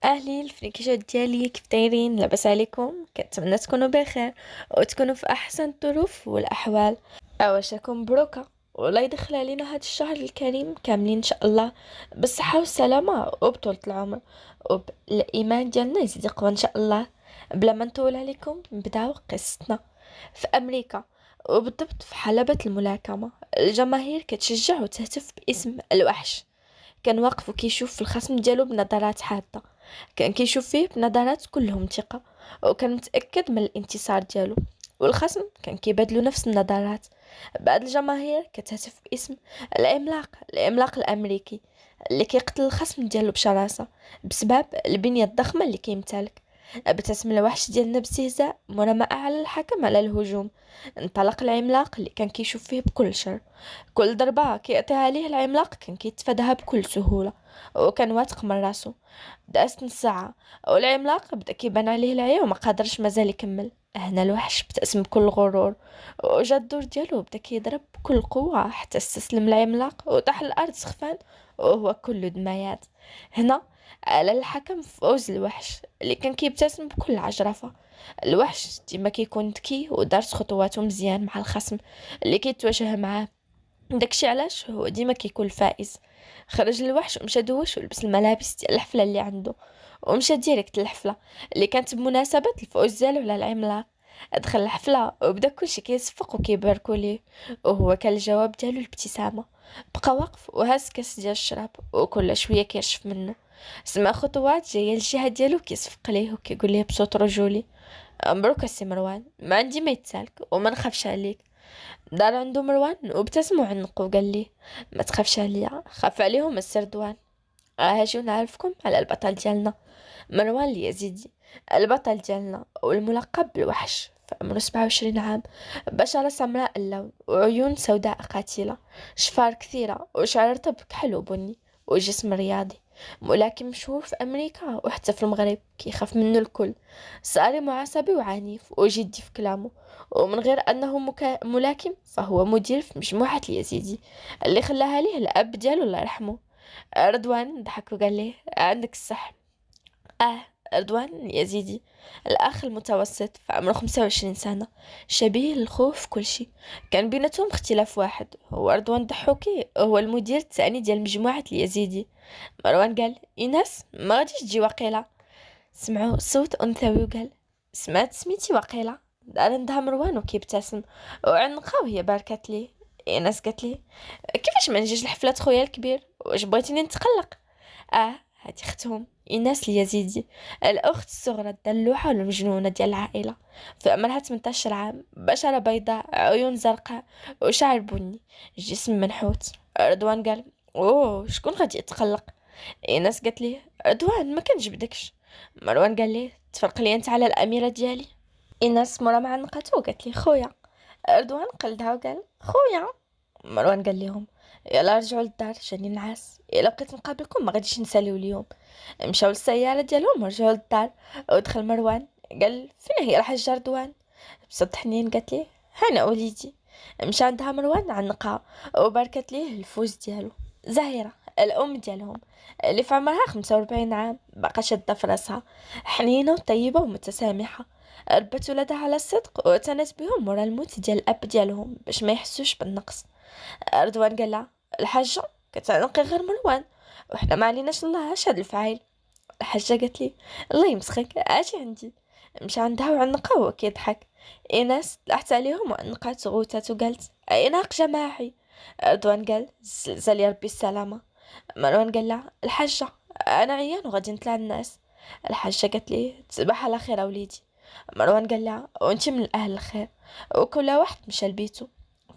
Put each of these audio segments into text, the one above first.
أهلي الفريكيشات ديالي كيف دايرين؟ لاباس عليكم؟ كنتمنى تكونوا بخير وتكونوا في أحسن الظروف والأحوال. أواشاكم مبروكة والله يدخل علينا هاد الشهر الكريم كاملين إن شاء الله بالصحة والسلامة وبطولة العمر وبالإيمان ديالنا يزيد يقوى إن شاء الله. بلا ما نطول عليكم نبداو قصتنا. في أمريكا وبالضبط في حلبة الملاكمة الجماهير كتشجع وتهتف باسم الوحش. كان واقف وكيشوف في الخصم ديالو بنظرات حادة، كان كيشوف فيه بنظرات كلهم ثقة، وكان متأكد من الانتصار ديالو. والخصم كان كيبادلو نفس النظرات. بعض الجماهير كتهتف باسم العملاق الأمريكي اللي كيقتل الخصم ديالو بشراسة بسبب البنية الضخمة اللي كيمتلك. ابتسم الوحش ديالنا باستهزاء مورا ما أعلن الحكم على الهجوم. انطلق العملاق اللي كان كيشوف فيه بكل شر. كل ضربة كيعطيها عليه العملاق كان كيتفاداها بكل سهولة، وكان واثق من راسو. دازت نص ساعة والعملاق بدا كيبان عليه العيا وما قادرش مازال يكمل. هنا الوحش ابتسم بكل غرور وجا الدور ديالو بدا كيضرب بكل قوة حتى استسلم العملاق وطاح الأرض سخفان وهو كله دمايات. هنا على الحكم فوز الوحش اللي كان كيبتسم بكل عجرفة. الوحش ديما كيكون ذكي ودارس خطواته مزيان مع الخصم اللي كيتواجه معاه، داكشي علاش هو ديما كيكون الفائز. خرج الوحش ومشى دوش ولبس الملابس ديال الحفله اللي عنده، ومشى ديريكت للحفله اللي كانت بمناسبه الفوز ديالو على العملاق. دخل الحفله وبدا كلشي كيصفق وكيباركوا ليه، وهو كان الجواب ديالو الابتسامه. بقى واقف وهز كاس ديال الشراب وكل شويه كيرشف منه. سمع خطوات جايه للجهه ديالو كيصفق ليه وكيقول ليه بصوت رجولي: مبروك السي مروان، ما عندي ما يتسالك وما نخافش عليك. دار عنده مروان وابتسم وعنق وقال لي: ما تخافش عليا، خاف عليهم السردوان. هاجيو نعرفكم على البطل ديالنا، مروان اليزيدي، البطل ديالنا والملقب بالوحش. في عمره 27 عام، بشرة سمراء اللون وعيون سوداء قاتلة، شفار كثيرة وشعر رطب كحل وبني، وجسم رياضي. ملاكم مشهور في أمريكا وحتى في المغرب كيخاف منه الكل. صارم وعصبي وعنيف وجدي في كلامه، ومن غير أنه ملاكم فهو مدير في مجموعة اليزيدي اللي خلاها ليه الأب ديالو الله يرحمه. رضوان ضحك وقال ليه: عندك الصح. آه، رضوان يزيدي، الأخ المتوسط في عمره 25 سنة، شبيه للخوه في كل شيء. كان بيناتهم اختلاف واحد، هو رضوان ضحوكي هو المدير الثاني ديال مجموعة اليزيدي. مروان قال: إيناس ما غاديش تجي وقيلة. سمعوا صوت أنثوي وقال: سمعت سميتي وقيلة. دار عندها مروان وكيبتسم وعنقها وهي باركت لي. إيناس قالت لي: كيفاش ما نجيش لحفلة خويا الكبير؟ واش بغيتيني نتقلق؟ هادي اختهم ايناس اليزيدي، الاخت الصغرى الدلوعه والمجنونه ديال العائله. في عمرها 18 عام، بشره بيضاء، عيون زرقاء وشعر بني، جسم منحوت. رضوان قال: اوه، شكون غادي يتقلق؟ ايناس قالت لي: رضوان ما كنجبدكش. مروان قال لي: تفرق لي انت على الاميره ديالي. ايناس مرة مع نقاتو وقالت لي: خويا. رضوان قلدها وقال: خويا. مروان قال لهم: يلا رجعوا للدار، جاني نعاس، الا بقيت نقابلكم ما غاديش نساليو اليوم. مشاو للسياره ديالهم ورجعوا للدار. ودخل مروان قال: فين هي الحاجه رضوان؟ بصوت حنين قالت ليه: هنا وليدي. مشى عندها مروان عنقها وباركت ليه الفوز ديالو. زهيرة الأم ديالهم اللي في عمرها 45 عام بقى شادة في راسها، حنينة وطيبة ومتسامحة. ربت ولادها على الصدق واعتنت بهم مورا الموت ديال الأب ديالهم باش ما يحسوش بالنقص. رضوان قال لها: الحاجة كتعنقي غير مروان وحنا ما عليناش الله هاد الفعيل. الحاجة قالت لي: الله يمسخك، اجي عندي. مشى عندها وعنقها وهو كيضحك. ايناس طلعت عليهم وعنقات غوتات وقالت: عناق جماعي. رضوان قال: زلزال يا ربي السلامة. مروان قال لها: الحاجة انا عيان وغادي نطلع الناس. الحاجة قالت لي: تصبح على خير اوليدي. مروان قال لها: وانت من الاهل الخير. وكل واحد مشى لبيته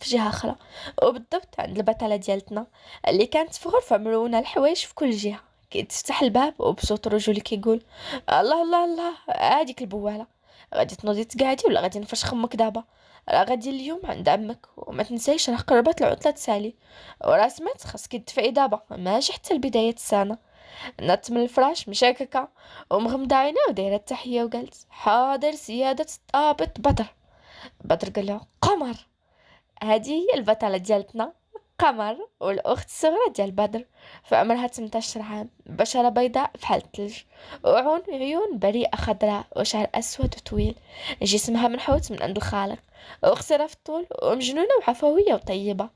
في جهة أخرى، وبالضبط عند البطلة ديالتنا اللي كانت تفغر في مرونة الحوايج في كل جهة. كيتفتح الباب وبصوت رجولي كيقول: الله الله الله، هاديك البوالة، غادي تنوضي تقعدي ولا غادي نفرش خمك دابا؟ راه غادي اليوم عند عمك وما تنسايش راه قربت العطلة تسالي، وراه سمعت خاصك تدفعي دابا ماشي حتى لبداية السنة. نط من الفراش مشاككة ومغمضة عينيه ودايرة التحية وقالت: حاضر سيادة الضابط بدر. بدر قال له: قمر. هذه هي البطلة ديالتنا، قمر والأخت الصغرى ديال بدر، في عمرها 18 عام، بشرة بيضاء بحال الثلج، عيون بريئة خضراء، وشعر أسود وطويل، جسمها منحوت من عند الخالق، وقصيرة في الطول ومجنونة وعفوية وطيبة.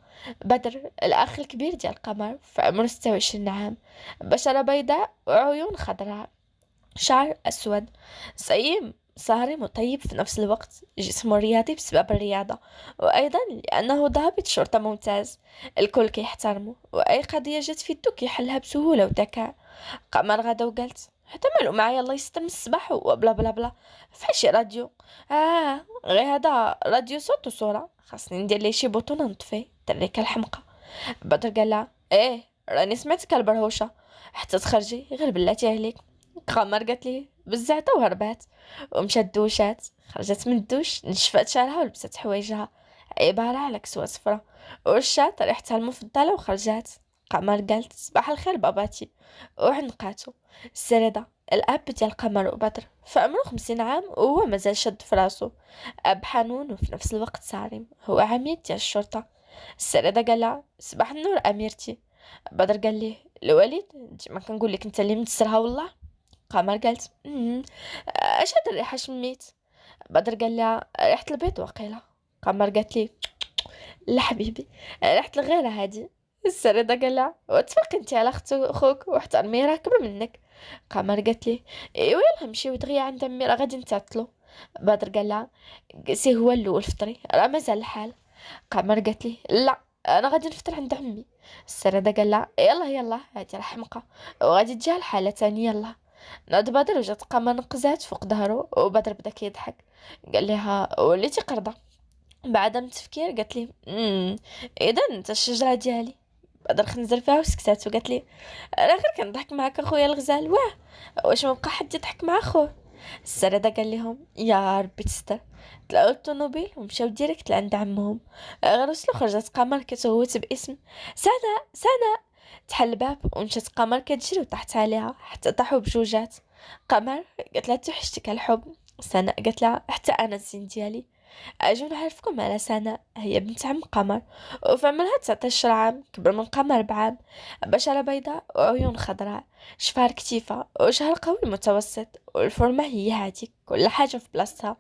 بدر الأخ الكبير ديال قمر، في عمره 26 عام، بشرة بيضاء وعيون خضراء، شعر أسود، صعيم صارم وطيب في نفس الوقت، جسمه رياضي بسبب الرياضة، وأيضا لأنه ضابط شرطة ممتاز، الكل كيحترمه، وأي قضية جات في يدو كيحلها بسهولة وذكاء. قمر غدا وقالت حتى مالو معايا الله يستر من الصباح وبلا بلا بلا، فحال شي راديو، غير هذا راديو صوت وصورة، خاصني ندير ليه شي بوطون نطفي تريكا الحمقى. بدر قال لها ايه راني سمعتك البرهوشة، حتى تخرجي غير بلاتي عليك. قمر قالت لي بزعتها وهربات، ومشات دوشات، خرجت من الدوش، نشفات شعرها ولبست حوايجها عبارة على كسوة صفرا، ورشات ريحتها المفضلة وخرجات. قمر قالت صباح الخير باباتي، وعنقاتو. السردة الأب ديال قمر وبدر، في عمره 50 عام وهو مازال شد في راسو، أب حنون وفي نفس الوقت صارم، هو عميد ديال الشرطة. السردة قال لها صباح النور أميرتي. بدر قال ليه الوليد ديما كنقول لك انت اللي متسرها والله. قمر قالت اش هاد الريحه شميت؟ بدر قال لها ريحه البيض وقيله. قمر قالت لي لا حبيبي، ريحه الغيره هادي. السردة قال لها وتفرقي انت على خوك واحترمي راه كبر منك. قمر قالت لي ايوا يلا نمشيو دغيا عند عمي راه غادي نتعطلو. بدر قال لها قسي هو الاول فطري راه مازال الحال. قمر قالت لي لا انا غادي نفطر عند عمي. السردة قال لها يلا يلا هادي راه حمقى وغادي تجيها الحالة تاني يلا. ناض بدر وجات قمر نقزات فوق ظهره، وبدر بدا كيضحك، قال لها وليتي قرضة. بعد من التفكير قالت لي اذا انت الشجرة ديالي. بدر خنزر فيها وسكتات وقالت لي انا غير كنضحك معاك اخويا الغزال، واش ما بقى حد يضحك مع اخوه. السردة قال لهم يا ربي تستر. طلعوا الطوموبيل ومشاو ديريكت لعند عمهم، غير وصلوا خرجت قمر كتهوت باسم سناء سناء. تحل الباب ومشات قمر كتجري وطاحت عليها حتى طاحوا بجوجات. قمر قالت لها توحشتك الحب. سناء قالت لها حتى انا الزين ديالي. اجو نعرفكم على سناء، هي بنت عم قمر، وفي عمرها 19 عام، كبر من قمر بعام، بشرة بيضاء وعيون خضراء، شفار كتيفة وشعر قوي متوسط، والفورمة هي هاديك كل حاجة في بلاصتها.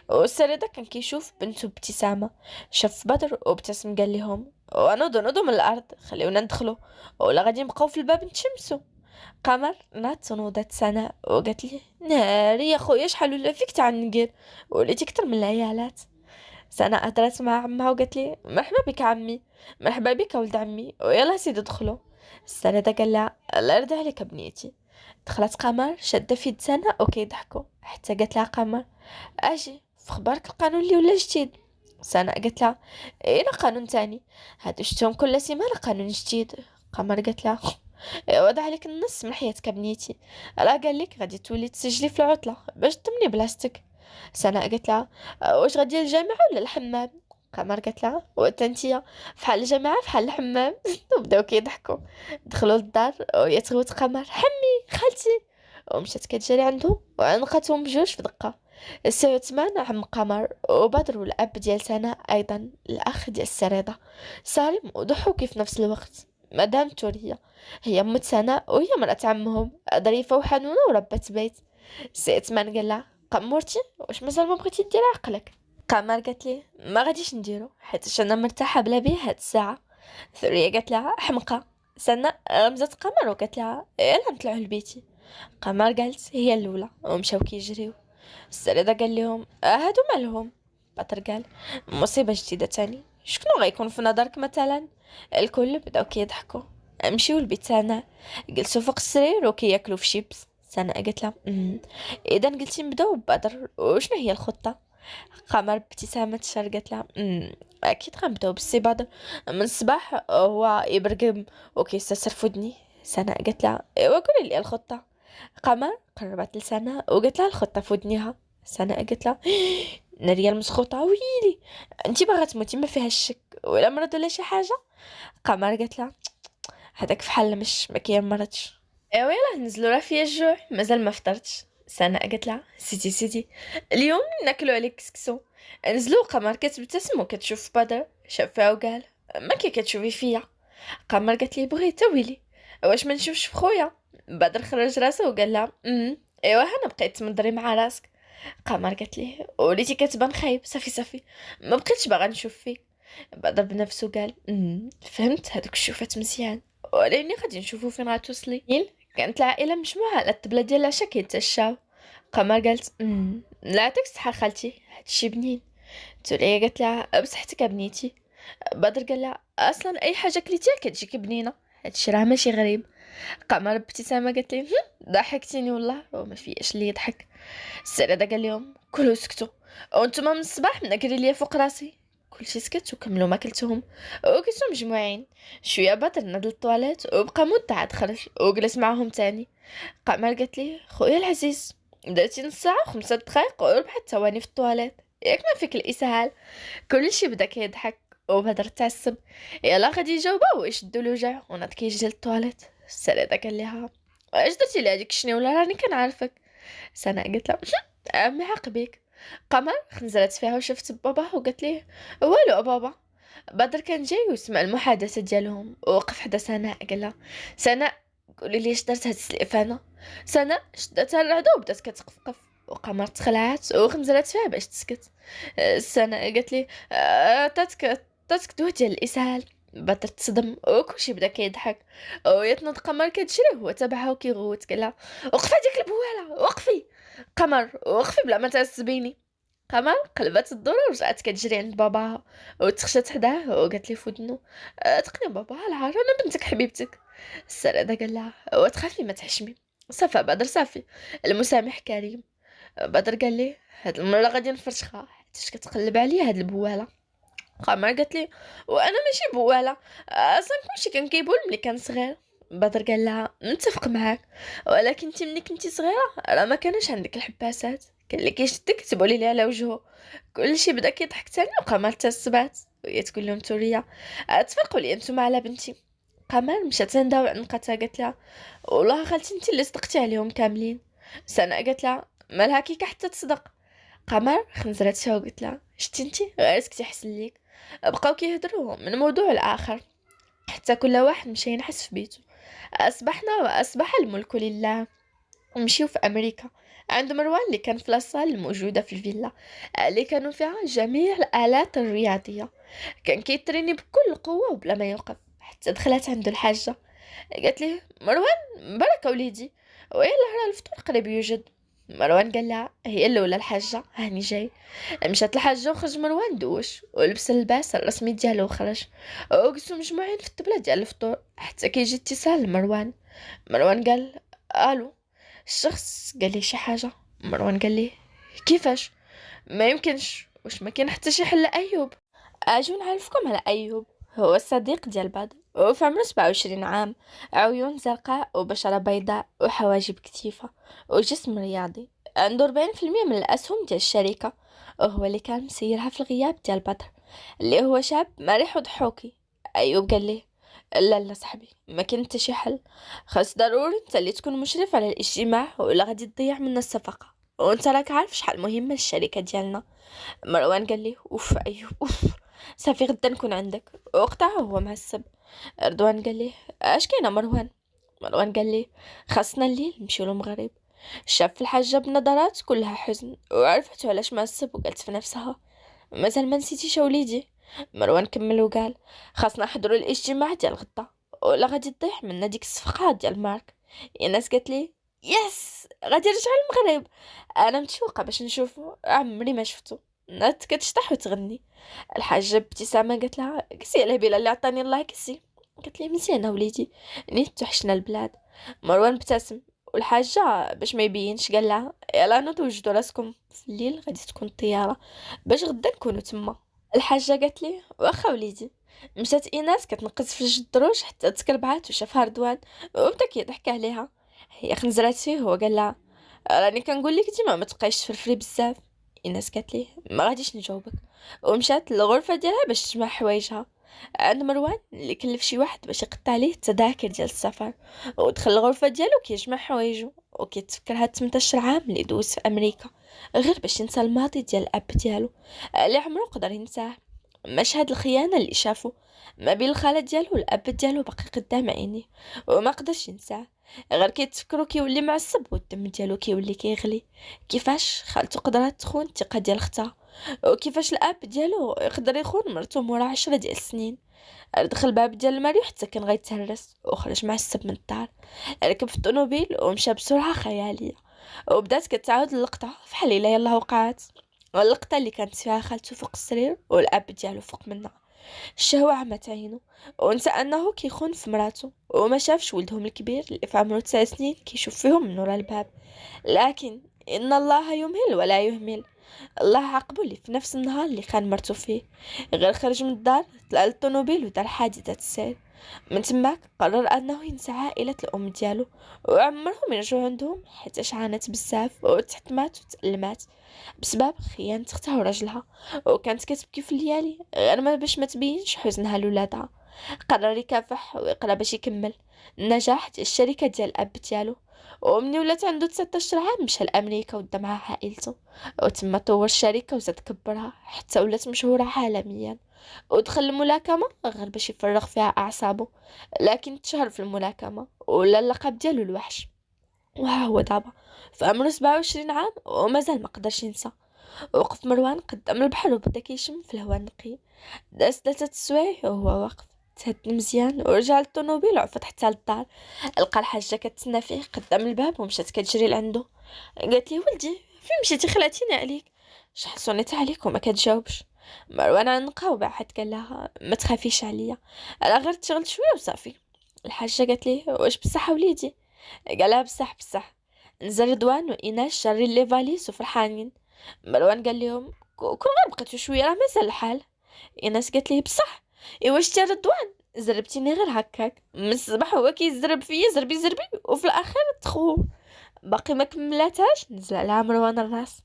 والسردة كان كيشوف بنته بابتسامة، شاف بدر وابتسم قال لهم ونوضوا من الأرض خليونا ندخلوا، ولا غادي نبقاو في الباب نتشمسوا. قمر نات نوضت سناء وقالت لي ناري يا خويا شحال ولا فيك تعنقر، وليتي كتر من العيالات. سناء هدرت مع عمها وقالت لي مرحبا بك عمي، مرحبا بك ولد عمي، ويلا سيدي دخلوا. السردة قال لها الله يرضي عليك بنيتي. دخلت قمر شادة في يد سناء وكيضحكوا، حتى قالت لها قمر اجي في خبارك القانون اللي ولا جديد. سناء قالت لها ايه قانون تاني، هادو شتهم كل سيمانة قانون جديد. قمر قالت لها وضع عليك النص من حياتك بنيتي، راه قال لك غادي تولي تسجلي في العطلة باش تضمني بلاصتك. سناء قالت لها واش غادي الجامعة ولا الحمام؟ قمر قالت لها وانتيا فحال الجامعة فحال الحمام. وبداو كيضحكوا. دخلوا للدار وهي تغوت قمر حمي خالتي، ومشات كتجري عندهم وعنقتهم بجوج في دقة. السي عثمان عم قمر، وبدر والأب ديال سناء أيضا الأخ ديال السريضة، صارم وضحوكي في نفس الوقت. مدام توريا هي أم سناء وهي مرأة عمهم، ظريفة وحنونة وربة بيت. السي عثمان قال لها قمورتي واش مازال ما بغيتي ديري عقلك؟ قمر قالت لي ما غاديش نديرو حيت انا مرتاحه بلا بيه هاد الساعه. ثريا قالت لها حمقى. سناء غمزت قمر وقالت لها يلا نطلعوا لبيتي. قمر قالت هي الاولى ومشاو كيجريو. السريدة قال لهم هادو مالهم؟ بطر قال مصيبه جديده تاني، شكون غيكون في نظرك مثلا؟ الكل بداو كيضحكوا. مشيو لبيت سناء، جلسوا فوق السرير وكياكلوا في شيبس. سناء قالت لها اذا قلتي نبداو ببدر وشنو هي الخطه؟ قمر بابتسامة الشر قالت لها أكيد غنبداو بالسي بدر، من الصباح هو يبرقم وكيستسر في ودني. سناء قالت لها إيوا قولي لي الخطة. قمر قربت لسناء وقالت لها الخطة في ودنيها. سناء قالت لها ناريا المسخوطة ويلي انتي باغا تموتي ما فيها الشك ولا مرض ولا شي حاجة. قمر قالت لها هذاك فحال مش ما كيمرضش. ايوا يلا نزلوا راه فيا الجوع مازال ما فطرتش. سناء قالت لها سيدي اليوم ناكلوا عليك كسكسو. نزلوا. قمر كتبتسم وكتشوف بدر، شافها وقال ما كي كتشوفي فيا؟ قمر قالت لي بغيت ويلي واش ما نشوفش في خويا. بدر خرج راسه وقال لها ايوا انا بقيت تمضري مع راسك. قمر قالت لي وليتي كتبان خايب، صافي صافي ما بقيتش باغا نشوف فيك. بدر بنفسه قال فهمت هذوك الشوفات مزيان، ولاني غادي نشوفو فين غتوصلي. كانت العائله مجموعه على الطبله ديال العشاء كيتعشاو. قمر قالت لا يعطيك الصحه خالتي هادشي بنين. تولي قالت لها بصحتك بنيتي. بدر قال لها اصلا اي حاجه كليتيها كتجيك بنينه، هادشي راه ماشي غريب. قمر بابتسامه قالت لي ضحكتيني والله وما فياش اللي يضحك. السرادة قال لهم كلوا سكتوا، وانتم من الصباح منكرين ليا فوق راسي. كلشي سكت وكملوا ماكلتهم وكلتو مجموعين. شويه بدر نض للطواليت وبقى مدة عاد خرج وجلس معاهم تاني. قمر قالت لي خويا العزيز درتي نص ساعه وخمسة دقايق وربع ثواني في الطواليت، ياك ما فيك الاسهال. كلشي بدا كيضحك وبدر تعصب. يلا غادي يجاوبوا ويشدوا الوجع وناض كيجري للطواليت. السرادة قال لها اش درتي لهاديك الشنيوله راني كنعرفك. سناء قالت له عمي عاقبك. قمر خنزرت فيها وشفت باباها وقالت ليه والو بابا. بدر كان جاي وسمع المحادثه ديالهم ووقف حدا سناء قال لها سناء قولي لي اش درت هاد السليفانه. سناء شدتها الرعده وبدات كتقفقف وقمر تخلعات وخنزرت فيها باش تسكت. سناء قالت لي عطاتك دواء ديال الاسهال. بدر تصدم وكلشي بدا كيضحك ويتنض قمر كتجري وهو تبعها وكيغوت قال لها وقفي ديك البواله وقفي. قمر وقفي بلا ما تعصبيني. قمر قلبت الدور ورجعت كتجري عند باباها وتخشات حداه وقالت لي في ودنو تقني بابا العار انا بنتك حبيبتك. السرادة قال لها وتخافي ما تحشمي. صافا بدر صافي المسامح كريم. بدر قال لي هاد المره غادي نفرشخها حيتاش كتقلب عليا هاد البواله. قمر قالت لي وانا ماشي بواله اصلا كلشي كان كيبول ملي كان صغير. بدر قال لها نتفق معاك ولكن انت ملي كنتي صغيره راه ما كانش عندك الحباسات، كان اللي كيشدك تبولي لي على وجهه. كلشي بدا كيضحك تاني وقمر تسبات وهي تقول لهم توريا تفرقوا لي نتوما على بنتي. قمر مشات نداو عنقتها قالت لها والله خالتي انت اللي صدقتي عليهم كاملين. سناء قالت لها مالها كيكه حتى تصدق. قمر خنزرت فيها وقلت لها شتي انتي غير سكتي حسن ليك. بقاو كيهضروا من موضوع لاخر حتى كل واحد مشى ينحس في بيته. اصبحنا واصبح الملك لله. مشيو في امريكا عند مروان اللي كان في لاصال الموجوده في الفيلا اللي كانوا فيها جميع الالات الرياضيه. كان كيتريني بكل قوه وبلا ما يوقف حتى دخلت عنده الحاجه قالت لي مروان بركه وليدي ويلا راه الفطور قريب يوجد. مروان قال لها هي الاولى الحاجه هاني جاي. مشات الحاجه وخرج مروان دوش ولبس اللباس الرسمي ديالو وخرج وجلسوا مجموعين في الطبله ديال الفطور حتى كيجي اتصال لمروان. مروان قال الو. الشخص قال لي شي حاجه. مروان قال لي كيفاش ما يمكنش واش ما كاين حتى شي حل ايوب. اجو نعرفكم على ايوب. هو الصديق ديال بدر وفي عمره 27 عام، عيون زرقاء وبشرة بيضاء وحواجب كثيفة وجسم رياضي. عنده 40% من الأسهم ديال الشركة وهو اللي كان مسيرها في الغياب ديال بدر اللي هو شاب مرح وضحوكي. أيوب قال ليه لا لا صاحبي ما كاين حتى شي حل، خاص ضروري انت اللي تكون مشرف على الاجتماع ولا غادي تضيع منا الصفقة وانت راك عارف شحال مهمة الشركة ديالنا. مروان قال لي اوف ايوب اوف صافي غدا نكون عندك. وقتها هو معصب. رضوان قال لي اش كاينه مروان. مروان قال لي خاصنا الليل نمشيو للمغرب. شاف الحاجه بنظرات كلها حزن وعرفت علاش معصب وقالت في نفسها مازال ما نسيتيش وليدي. مروان كمل وقال خاصنا نحضروا الاجتماع ديال غدا ولا غادي تضيع منا ديك الصفقات ديال مارك. الناس قالت لي يس غادي يرجع المغرب. انا متشوقه باش نشوفه عمري ما شفتو. نات كتشطح وتغني. الحاجه بابتسامه قالت لها كسي على بلا اللي عطاني الله كسي. قالت لي مزيانه وليدي نيت توحشنا البلاد. مروان ابتسم والحاجه باش ما يبينش قال لها يلا نوضوا وجدوا راسكم في الليل غادي تكون الطياره باش غدا نكونوا تما. الحاجه قالت لي واخا وليدي. مشات ايناس كتنقز في الدروج حتى تكربعات وشافها رضوان وبدا كيضحك عليها. هي خنزرات فيه هو قال لها راني كنقول لك ديما ما تبقايش تفرفري بزاف. الناس قالت لي ما غاديش نجاوبك ومشات للغرفه ديالها باش تجمع حوايجها عند مروان اللي كلف شي واحد باش يقطع عليه التذاكر ديال السفر ودخل الغرفه ديالو كيجمع حوايجو وكيتفكر هاد 18 عام اللي دوز في امريكا غير باش ينسى الماضي ديال الاب ديالو اللي عمرو قدر ينساه. مشهد الخيانة اللي شافه ما بين الخالة ديالو والأب ديالو باقي قدام عينيه، وما قدرش ينساه. غير كيتفكرو كيولي معصب والدم ديالو كيولي كيغلي. كيفاش خالته قدرات تخون الثقة ديال اختها، وكيفاش الأب ديالو يقدر يخون مرتو مورا 10 ديال السنين. دخل الباب ديال الماريو حتى كان غيتهرس، وخرج معصب من الدار. ركب في الطوموبيل ومشى بسرعة خيالية، وبدات كتعاود اللقطة فحال الا يلاه وقعت. اللقطة اللي كانت فيها خالته فوق السرير والأب ديالو فوق منها. الشهوة عمت عينو، ونسى أنه كيخون في مراته، وما شافش ولدهم الكبير اللي في عمره 9 سنين كيشوف فيهم من ورا الباب. لكن إن الله يمهل ولا يهمل. الله عاقبه اللي في نفس النهار اللي خان مرتو فيه. غير خرج من الدار طلع للطوموبيل ودار حادثة السير. من تماك قرر انه ينسى عائلة الام ديالو وعمرهم يرجعوا عندهم، حيت عانت بزاف وتحطمات وتألمات بسبب خيانة اختها وراجلها، وكانت كتبكي في الليالي غير ما باش ما تبينش حزنها لولادها. قرر يكافح ويقرا باش يكمل النجاح ديال الشركة ديال الاب ديالو. ومني ولات عنده 19 عام مشى لامريكا ودا معاه عائلته، وتما طور الشركة وزاد كبرها حتى ولات مشهورة عالميا. ودخل الملاكمة غير باش يفرغ فيها أعصابه، لكن تشهر في الملاكمة ولا اللقب ديالو الوحش. وها هو دابا في عمره 27 عام ومازال ما قدرش ينسى. وقف مروان قدام البحر وبدا كيشم في الهواء النقي. داز 3 سوايع وهو واقف، تهدى مزيان ورجع للطوموبيل وعفط حتى للدار. لقى الحاجة كتسنى فيه قدام الباب ومشات كتجري لعندو. قالت لي ولدي فين مشيتي خلعتيني عليك؟ شحال صونيت عليك وما كتجاوبش. مروان عنقها وبعد قال لها ما تخافيش عليا، انا غير تشغلت شويه وصافي. الحاجه قالت ليه واش بصح وليدي؟ قالها بصح بصح. نزل رضوان وايناس شارين لي فاليس وفرحانين. مروان قال لهم كون غير بقيتو شويه راه مازال الحال. ايناس قالت ليه بصح ايوا شتي رضوان زربتيني غير هكاك من الصباح هو كيزرب فيا زربي زربي وفي الاخير تخو. باقي ما كملاتهاش نزل على مروان الراس،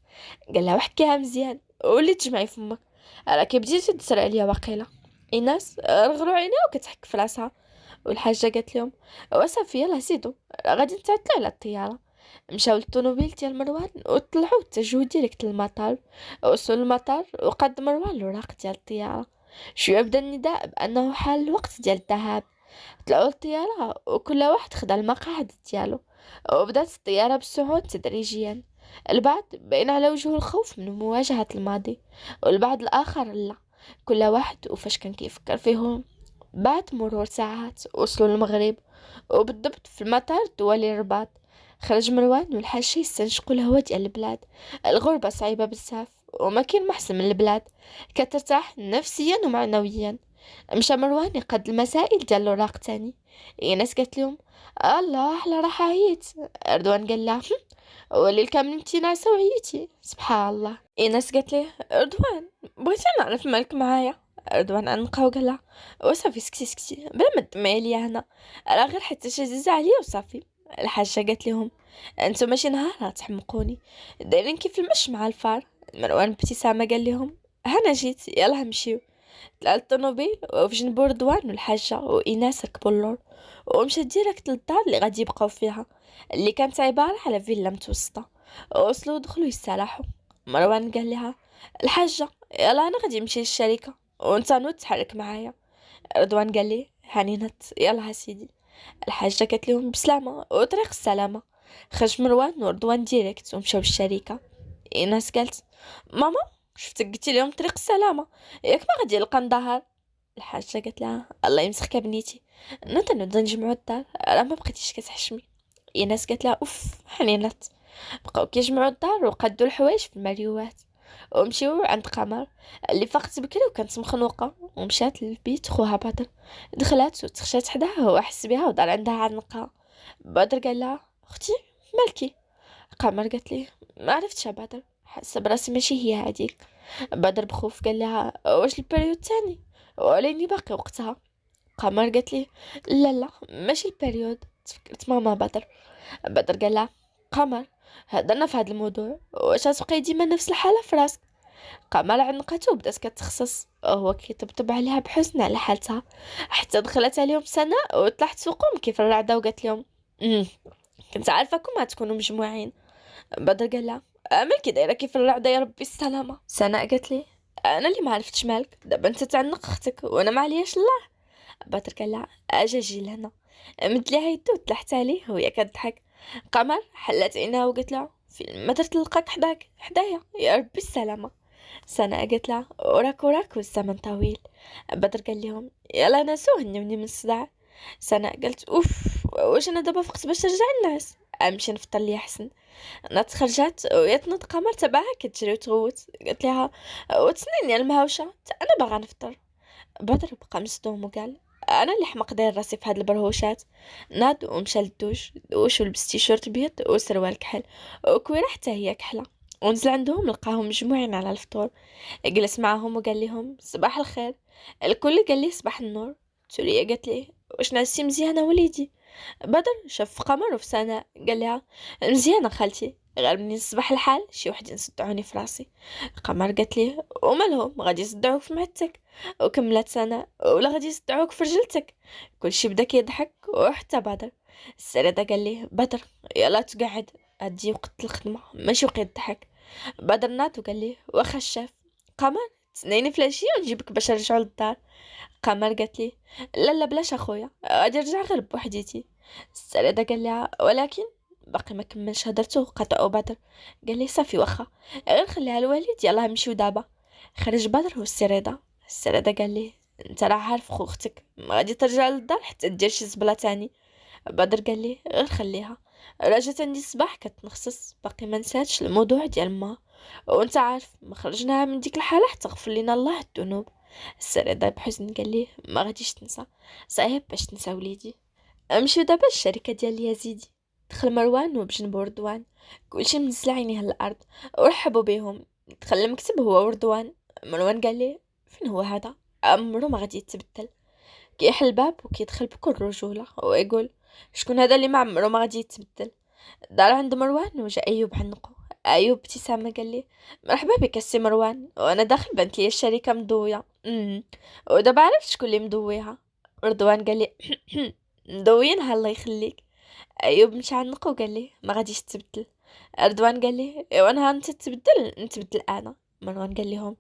قال لها وحكيها مزيان ولي تجمعي فمك راكي بديتي تسرع عليا واقيلا. ايناس رغرو عينيها وكتحك في راسها. والحاجه قالت لهم وصافي يلاه زيدوا غادي نتعطلوا على الطياره. مشاو للطوموبيل ديال مروان وطلعوا اتجهوا ديريكت للمطار. وصلوا للمطار وقد مروان الوراق ديال الطياره. شويه بدا النداء بانه حال الوقت ديال الذهاب. طلعوا للطياره وكل واحد خدا المقاعد ديالو، وبدات الطياره بالصعود تدريجيا. البعض بين على وجهه الخوف من مواجهة الماضي، والبعض الآخر لا، كل واحد وفاش كان كيفكر فيهم. بعد مرور ساعات وصلوا للمغرب، وبالضبط في المطار الدولي الرباط. خرج مروان والحاشي يستنشقوا الهواء ديال البلاد. الغربة صعيبة بزاف وما كاين محسن من البلاد، كترتاح نفسيا ومعنويا. مشى مروان يقد المسائل ديال الوراق تاني. ناس قالت لهم الله احلى راح عييت. اردوان قال لها ولي كامل انتي ناعسة وعيتي سبحان الله. ايناس قالت ليه رضوان بغيتي نعرف مالك معايا. رضوان عنقها وقال لها وصافي سكتي سكتي بلا ما تدمعي ليا هنا، راه غير حتى شي زيزة عليا وصافي. الحاجة قالت لهم انتو ماشي نهار تحمقوني دايرين كيف المش مع الفار. مروان بابتسامة قال لهم هنا جيت يلا نمشيو. طلع الطوموبيل وفي جنبو رضوان والحاجة وإيناس ركبوا اللور، ومشى ديريكت للدار اللي غادي يبقاو فيها، اللي كانت عبارة على فيلا متوسطة. وصلوا ودخلوا يستراحوا. مروان قال لها الحاجة يلا أنا غادي نمشي للشركة وانت نوض تحرك معايا. رضوان قال لي هاني نط يلا سيدي. الحاجة قالت لهم بسلامة وطريق السلامة. خرج مروان ورضوان ديريكت ومشاو للشركة. ايناس قالت ماما شفتك قلتي لهم طريق السلامة، ياك ما غادي يلقى ندهر. الحاجة قالت لها الله يمسخك بنيتي نوض نجمعوا الدار راه ما بقيتيش كتحشمي. ايناس قالت لها اوف حنينات. بقاو كيجمعوا الدار وقادوا الحوايج في الماريوات، ومشيو عند قمر اللي فقت بكري وكانت مخنوقه، ومشات للبيت خوها بدر. دخلات وتخشات حداها هو حس بها ودار عندها عنقها. بدر قال لها اختي مالكي؟ قمر قالت لي ما عرفتش بدر حاسه براسي ماشي هي هذيك. بدر بخوف قال لها واش البريود تاني وعليني باقي وقتها؟ قمر قالت لي لا لا ماشي البريود تفكرت ماما بدر. بدر قال لها قمر هضرنا في هذا الموضوع واش غتبقاي ديما نفس الحاله في راسك؟ قمر عنقته وبدات كتخصص وهو كيطبطب عليها بحزن على حالتها، حتى دخلت عليهم سناء وطلعت سوقهم كيف الرعده وقالت لهم كنت عارفاكم غتكونوا مجموعين. بدر قال لها مالكي دايره كيف الرعده يا ربي السلامه. سناء قالت لي انا اللي ما عرفتش مالك، دابا انت تعنق اختك وانا ما علياش الله. بدر قال لها اجي لهنا، مد ليها يدو وتلحت عليه وهي كتضحك. قمر حلات عينها وقالت لها فين ما درت نلقاك حدايا يا ربي السلامه. سناء قالت لها وراك والزمن طويل. بدر قال لهم يلا ناسوه نمني من الصداع. سناء قالت اوف، واش انا دابا فقت باش نرجع الناس؟ امشي نفطر لي احسن. نات خرجت وهي تنوض قمر تبعها كتجري وتغوت. قالت لها وتسنيني يا المهوشه انا باغا نفطر. بدر بقى مصدوم وقال انا اللي حمق داير راسي في هاد البرهوشات. ناض ومشى للدوش ولبس تيشيرت بيض وسروال كحل وكويره حتى هي كحله، ونزل عندهم لقاهم مجموعين على الفطور. جلس معاهم وقال لهم صباح الخير. الكل قال ليه صباح النور. سوريا قالت ليه واش نعسي مزيانه وليدي؟ بدر شاف في قمر وفي سناء قال لها مزيانه خالتي، غير منين صباح الحال شي وحدين يصدعوني في راسي. قمر قالت ليه ومالهم غادي يصدعوك في معدتك. وكملت سناء ولا غادي يصدعوك في رجلتك. كلشي بدا كيضحك وحتى بدر. السريدة قال ليه بدر يلا تقعد، هادي وقت الخدمه ماشي وقت الضحك. بدر ناض وقال ليه واخا الشاف. قمر تسنيني في العشيه ونجيبك باش نرجعو للدار. قمر قالت لي لا بلاش اخويا غادي نرجع غير بوحديتي. السريدة قال لها ولكن باقي ما كملش هدرته قطعو بدر. قال لي صافي واخا غير خليها الوالد يلا نمشيو دابا. خرج بدر والسريدة قال لي انت راه عارف خوختك ما غادي ترجع للدار حتى دير شي زبله تاني. بدر قال لي غير خليها، راجعت عندي الصباح كتنخصص باقي ما نساتش الموضوع ديال ما، وانت عارف ما خرجناها من ديك الحاله حتى غفر لينا الله الذنوب. السريدة بحزن قال لي ما غاديش تنسى، صعيب باش تنسى وليدي. امشيو دابا الشركه ديال يزيدي. دخل مروان وبجنبو رضوان، كلشي منزل عينيه الارض ورحبوا بهم. دخل المكتب هو وردوان. مروان قال لي فين هو هذا؟ عمرو ما غادي يتبدل. كيحل الباب وكيدخل بكل رجوله ويقول شكون هذا اللي ما عمرو ما غادي يتبدل؟ دار عند مروان وجا ايوب عنقو. ايوب ابتسامه قال لي مرحبا بك السي مروان، وانا داخل بنت لي الشركه مضويه. ودابا عرفت شكون اللي مضويها. رضوان قال لي مضوينها الله يخليك. ايوب مشى عنقو وقال لي ما غاديش تبدل. رضوان قال لي ايوا نهار انت تبدل نتبدل انا. مروان قال لهم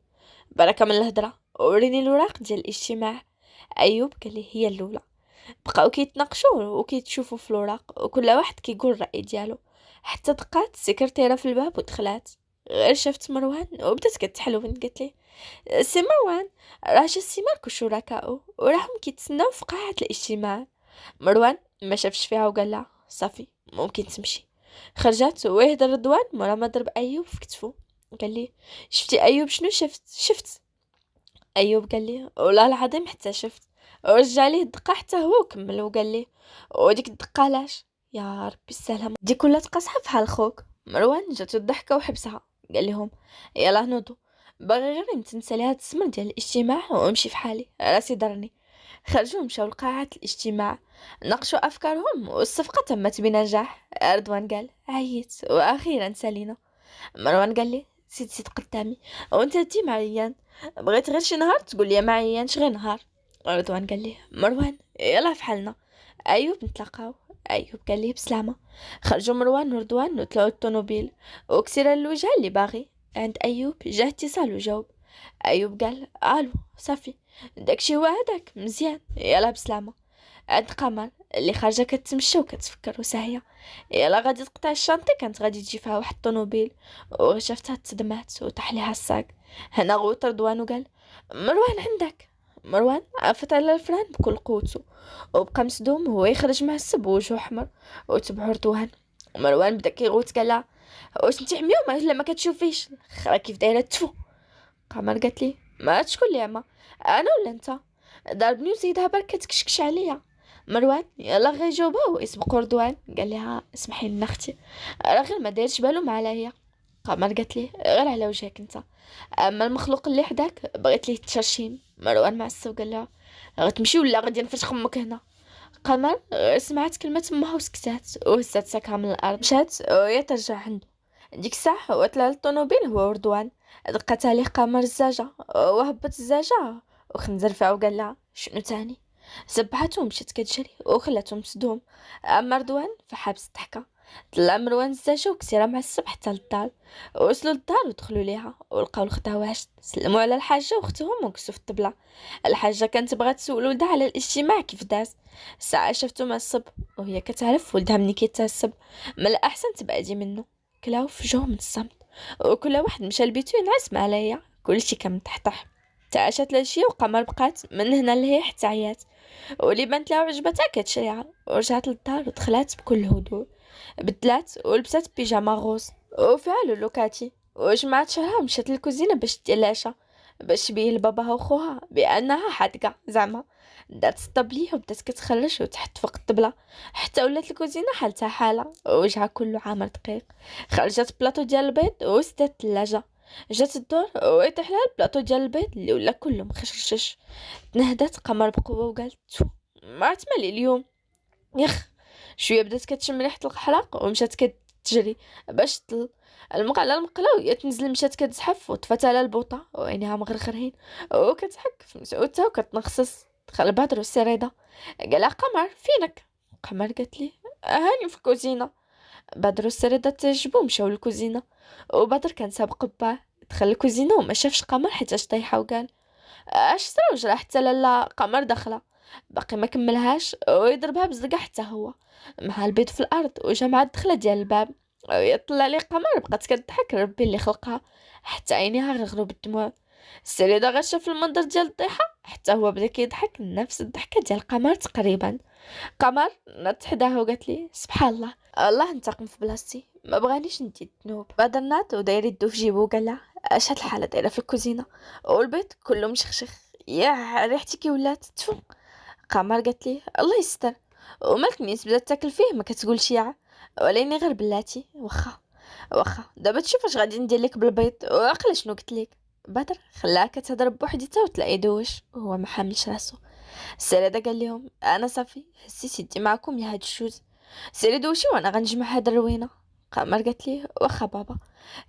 بركه من الهضره وريني الوراق ديال الاجتماع. ايوب قال لي هي الاولى. بقاو كيتناقشوا وكيتشوفوا في الوراق وكل واحد كيقول الراي ديالو، حتى دقات السكرتيره في الباب ودخلات. غير شافت مروان وبدات كتحلون قالت لي سي مروان راه جا السي مالك وشركائو وراهم كيتسناو في قاعه الاجتماع. مروان ما شافش فيها وقال لها صافي ممكن تمشي. خرجت ويهدر رضوان مورا ما ضرب ايوب في كتفو. قال لي شفتي ايوب شنو شفت؟ ايوب قال لي والله العظيم حتى شفت. ورجع ليه الدقه حتى هو وكمل وقال لي وديك الدقه علاش؟ يا ربي السلام دي كلها تقصحه بحال خوك. مروان جات الضحكه وحبسها. قال لهم يلا نوضوا، باغي غير نتنسى لي هاد السمر ديال الاجتماع ونمشي في حالي راسي ضرني. خرجوا مشاو لقاعة الاجتماع، ناقشوا أفكارهم والصفقة تمت بنجاح. رضوان قال عييت وأخيرا سالينا. مروان قال لي سيد قدامي وانت ديما عيان، بغيت غير شي نهار تقول لي ما عيانش غير نهار. رضوان قال لي مروان يلا في حالنا. ايوب نتلاقاو. ايوب قال لي بسلامه. خرجوا مروان ورضوان وطلعوا الطوموبيل وكسر الوجه اللي باغي. عند ايوب جا اتصال وجاوب. ايوب قال الو صافي داكشي هو هذاك مزيان يلا بسلامه. عند قمر اللي خارجه كتمشى وكتفكر وساهيه يلا غادي تقطع الشنطه كانت غادي تجي فيها واحد الطوموبيل وشفتها تصدمات وطاح ليها الساق. هنا غوت رضوان وقال مروان عندك. مروان عفت على الفران بكل قوته وبقى مصدوم وهو يخرج معصب ووجهه احمر وتبعو رضوان. مروان بدا كيغوت قال لها واش انت حميومه الا ما كتشوفيش خرا كيف دايره تفو. قمر قالت لي ما تشكون لي عما انا ولا انت؟ ضربني وزيدها برك كتكشكش عليا. مروان يلا غير جاوبها ويسبق رضوان قال لها اسمحي لنا اختي راه غير ما دايرش بالو معايا هي. قمر قالت لي غير على وجهك انت، اما المخلوق اللي حداك بغيت ليه التشرشيم. مروان معصب قال لها غتمشي ولا غادي نفرش خمك هنا. قمر سمعت كلمة امها وسكتات وهزات ساكها من الارض مشات وهي ترجع عنده. ديك الساعة هو طلع للطوموبيل هو ورضوان. دقات عليه قمر الزاجة وهبط الزاجة وخنزر فيها وقال لها شنو تاني؟ سبحته ومشات كتجري وخلاتو مصدوم. اما رضوان فحابس الضحكة طلع مروان الزاجة وكسيرة مع الصبح حتى للدار. وصلوا للدار ودخلوا ليها ولقاو الخدها واجد، سلموا على الحاجة واختهم وجلسوا في الطبلة. الحاجة كانت بغا تسول ولدها على الاجتماع كيف داز. الساعة شفتو مع الصب وهي كتعرف ولدها ملي كيتعصب من الأحسن تبعدي منه. كلاو فجعوا من الصمت وكل واحد مشى لبيتو ينعس مع ليا. كلشي كان مطحطح. تعاشت العشية وقمر بقات من هنا لهي حتى عيات، واللي بانت لها عجبتها كتشريها. ورجعت للدار ودخلات بكل هدوء، بدلات ولبسات بيجاما غوز وفيها لولوكاتي، وجمعت شعرها ومشات للكوزينة باش دير العشاء، باش تبين لباباها وخوها بانها حادقه زعما. دات الطبليه وبدات كتخرج وتحت فوق الطبله حتى ولات الكوزينه حالتها حاله ووجهها كله عامر دقيق. خرجت بلاطو ديال البيض وسدات الثلاجه. جات الدور ويطيح لها البلاطو ديال البيض اللي ولا كله مخشش. تنهدات قمر بقوه وقالت تو ما عرفت مالي اليوم. يخ شويه بدات كتشم ريحه الحرق ومشات كتجري باش تطل على المقله وهي تنزل. مشات كتزحف وطفات على البوطه وعينيها مغرغرين وكتحك في مسعودتها وكتنخصص. دخل بدر والسريده قالها قمر فينك؟ قمر قالت لي هاني في الكوزينه. بدر والسريده تعجبوا مشاو للكوزينه وبدر كان سابق باه. دخل الكوزينه وما شافش قمر حيتاش طايحه وقال اش صرا وجرى حتى لالا قمر داخله. باقي ما كملهاش ويضربها بزقه حتى هو مع البيض في الارض وجمع الدخله ديال الباب. ويطلع لي قمر بقات كتضحك ربي اللي خلقها حتى عينيها غرغروا بالدموع. السريده غير شاف المنظر ديال الطيحه حتى هو بدا كيضحك نفس الضحكه ديال قمر تقريبا. قمر نات حداها وقالت لي سبحان الله الله انتقم في بلاصتي ما بغانيش ندي الذنوب. بدر نات وداير يدو في جيبو وقال لها اش هاد الحاله دايره في الكوزينه والبيض كله مشخشخ يا ريحتي كي ولات تفو. قمر قالت لي الله يستر ومالك نيس بدات تاكل فيه ما كتقولش يا وليني غير بلاتي. واخا دابا تشوف اش غادي ندير لك بالبيض وعقل شنو قلت لك. بدر خلاها كتهضر بوحديتها وتلاقي دوش وهو ما حاملش راسو. السريده قال لهم انا صافي هزيت يدي معكم يا هاد الجوج سيري دوشي وانا غنجمع هاد الروينه. قمر قالت لي واخا بابا.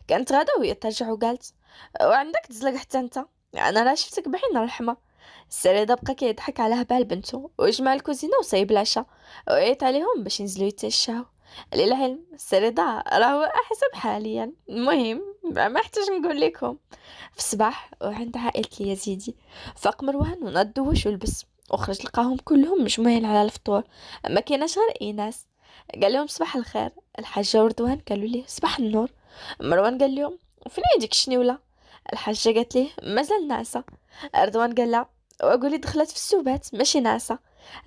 كانت غادا وهي ترجع وقالت وعندك تزلق حتى انت انا راه شفتك بعين الرحمه. السريده بقى كيضحك على هبال بنته وجمع الكوزينه وصايب العشاء وعيط عليهم باش ينزلوا يتعشاو. للعلم السريده راه هو احسب حاليا. المهم ما احتاج نقول لكم. في الصباح وعند عائله اليزيدي فاق مروان ونض دوش ولبس وخرج لقاهم كلهم مجموعين على الفطور. ما كايناش غير ايناس. قال لهم صباح الخير. الحاجه وردوان قالوا ليه صباح النور. مروان قال لهم فين هذيك الشنيوله؟ الحاجه قالت ليه مازال ناعسه. رضوان قال لها وقولي دخلت في السوبات ماشي ناعسه.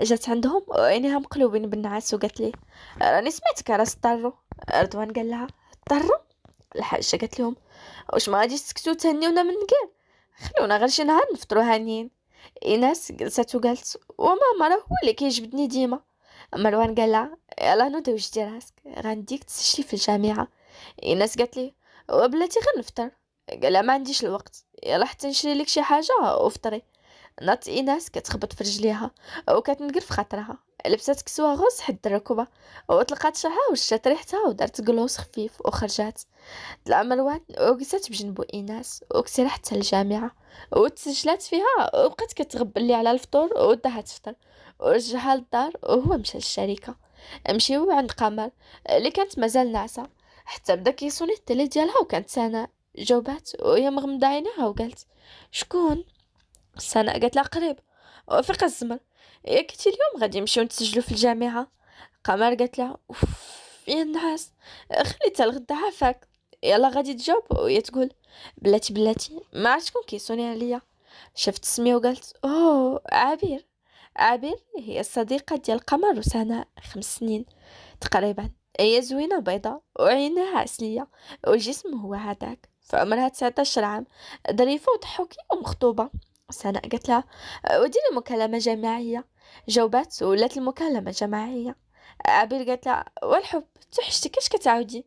جات عندهم وعينيها مقلوبين بالنعاس وقالت ليه راني سمعتك راس طرو. رضوان قال لها طرو؟ الحاجه قالت لهم واش ما غاديش تسكتوا تهنيونا من غير خلونا غير شي نهار نفطروا هانيين. ايناس جلست وقالت وماما راه هو اللي كيجبدني ديما. مروان قال لها يلا نوضي وجدي راسك غنديك تسجلي في الجامعه. ايناس قالت لي وبلاتي غير نفطر. قال لها ما عنديش الوقت يلا حتى نشري لك شي حاجه وفطري. نات ايناس كتخبط في رجليها وكتنقر في خاطرها. لبسات كسوه غوص حد الركبه وطلقات شعرها وشات ريحتها ودارت قلوص خفيف وخرجات. طلع مروان وجلست بجنبو ايناس وكسر حتى الجامعه وتسجلات فيها وبقات كتغبل لي على الفطور وداها تفطر ورجعها للدار وهو مشى للشركه. مشيو عند قمر اللي كانت مازال ناعسه حتى بدا كيصوني التلي ديالها وكانت سناء. جاوبات وهي مغمضه عينيها وقالت شكون؟ سناء قالت لها قريب وفيق الزمر يا كنتي اليوم غادي نمشيو نتسجلوا في الجامعه. قمر قالت لها اوف يا النعاس خليتها الغدا عافاك. يلا غادي تجاوب وهي تقول بلاتي ما عرفت شكون كيصوني عليا. شفت اسمي وقالت اوه عبير. عبير هي الصديقه ديال قمر وسناء 5 سنين تقريبا. هي زوينه بيضاء وعينها عسليه والجسم هو هذاك. في عمرها 19 عام ظريفه وضحوكيه ومخطوبه. سناء قالت لها وديري مكالمه جماعيه. جاوبات ولات المكالمه جماعيه. عبير قالت لها والحب توحشتك اش كتعاودي؟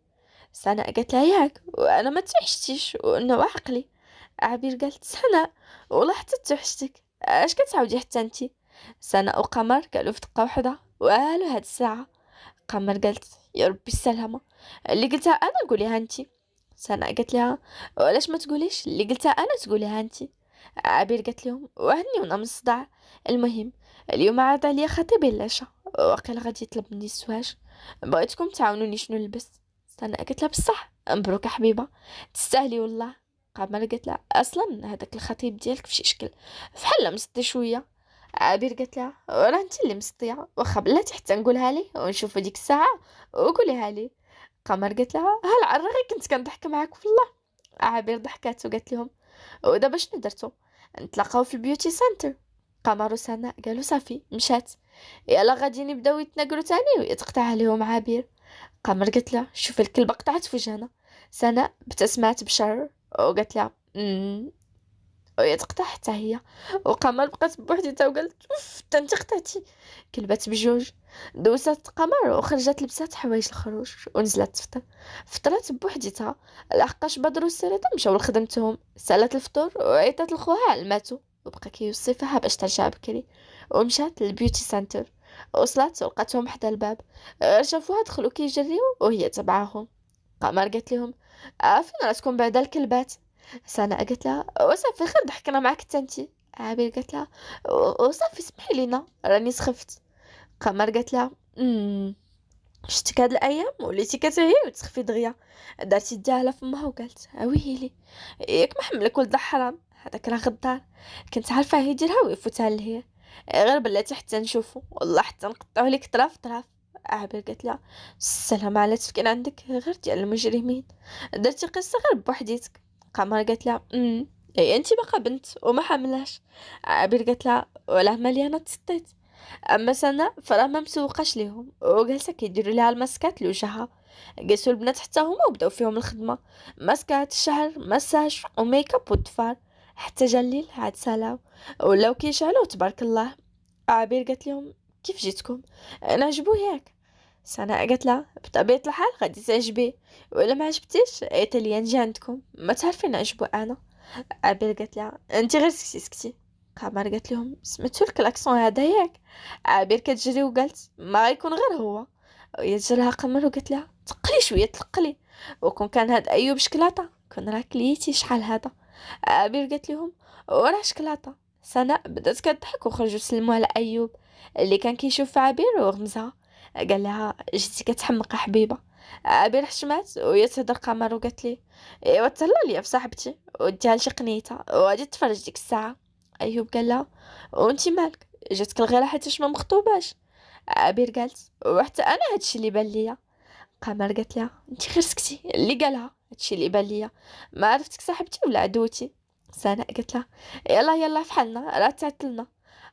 سناء قالت لها ياك وانا ما توحشتيش وانه عقلي. عبير قالت سناء والله حتى توحشتك اش كتعاودي حتى انتي؟ سناء وقمر قالوا في دقه واحده والو هاد الساعه. قمر قالت يا ربي السلامه اللي قلتها انا قوليها انتي. سناء قالت لها وعلاش ما تقوليش اللي قلتها انا تقوليها انتي؟ عبير قالت لهم وهني من الصداع. المهم اليوم عاد عليا خطيبي العشاء وقيل غادي يطلب مني الزواج. بغيتكم تعاونوني شنو نلبس. سناء قالت لها بصح مبروك حبيبه، تستاهلي والله. قمر قالت لها اصلا هذاك الخطيب ديالك فشي شكل بحال مسطي شويه. عبير قالت لها راه انت اللي مسطيه، واخا بلاتي حتى نقولها لي ونشوف ديك الساعه وقوليها لي. قمر قالت لها هل غير كنت كنضحك معاك والله. عبير ضحكات وقالت لهم ودابا شنو درتو؟ نتلاقاو في البيوتي سنتر. قمر وسناء قالوا صافي مشات. يلا غادي نبداو يتناقروا تاني ويتقطع عليهم عبير. قمر قالت لها شوف الكلبه قطعت في وجهنا. سناء ابتسمات بشر وقالت لها وهي تقطع حتى هي. وقمر بقات بوحديتها وقالت اوف حتى انت قطعتي. كلبات بجوج. دوزات قمر وخرجت لبسات حوايج الخروج ونزلت تفطر. فطرات بوحديتها لحقاش بدر والسريطه مشاو لخدمتهم. سالت الفطور وعيطات لخوها على الماتو وبقى كيوصي فيها باش ترجع بكري. ومشات للبيوتي سنتر. وصلت ولقاتهم حدا الباب. شافوها دخلوا كيجريو وهي تبعاهم. قمر قالت لهم عارفين راسكم بعدا الكلبات. سناء قالت لها وصافي خير ضحكنا معاك حتى انتي. عبير قالت لها وصافي سمحي لينا راني سخفت. قمر قالت لها شتك هاد الايام وليتي كتعيي وتسخفي دغيا. دارتي يديها على فمها وقالت ويلي ياك ما حملك ولد الحرام هذاك راه غدار. كنت عارفه يديرها ويفوتها لهيه. غير بلاتي حتى نشوفو والله حتى نقطعو لك طراف طراف. عبير قالت لها السلام على تفكير عندك غير ديال المجرمين، درتي قصه غير بوحديتك. قمر قالت لها اي انتي باقا بنت وما حاملاش. عبير قالت لها ولا مليانه تسطيت. اما سناء فراه ما مسوقاش ليهم وجالسه كيديروا ليها الماسكات لوجهها. قاسوا البنات حتى هما وبداو فيهم الخدمه، ماسكات الشعر مساج وميك اب والضفار. حتى جا الليل عاد سالاو ولاو كيشعلوا تبارك الله. عبير قالت لهم كيف جيتكم نعجبو ياك. سناء قالت لها بطبيعه الحال غادي تعجبي، ولا ما عجبتيش عيطي ليا نجي عندكم ما تعرفين نعجبو انا. عبير قالت لها انت غير سكتي سكتي. قمر قالت لهم سمعتوا الكلاكسون هذا ياك. عبير كتجري وقالت ما غيكون غير هو. وهي جرها قمر وقالت لها تقلي شويه تقلي، وكون كان هاد ايوب شكلاطه كون راه كليتي شحال هذا. عبير قالت لهم وراه شكلاطه. سناء بدات كتضحك وخرجوا سلموا على ايوب اللي كان كيشوف في عبير وغمزها. قال لها جيتي كتحمق حبيبه. عبير حشمات وهي تهضر قمر وقالت لي ايوا تهلا ليا في صاحبتي وديها لشي قنيته وغادي تفرج ديك الساعه. ايوب قال لها وانتي مالك جاتك الغيره حيتاش ما مخطوباش. عبير قالت وحتى انا هادشي اللي بان ليا. قمر قالت لها انتي غير سكتي اللي قالها هادشي اللي بان ليا، ما عرفتك صاحبتي ولا عدوتي. سناء قالت لها يلا يلا فحالنا راه تعطلنا.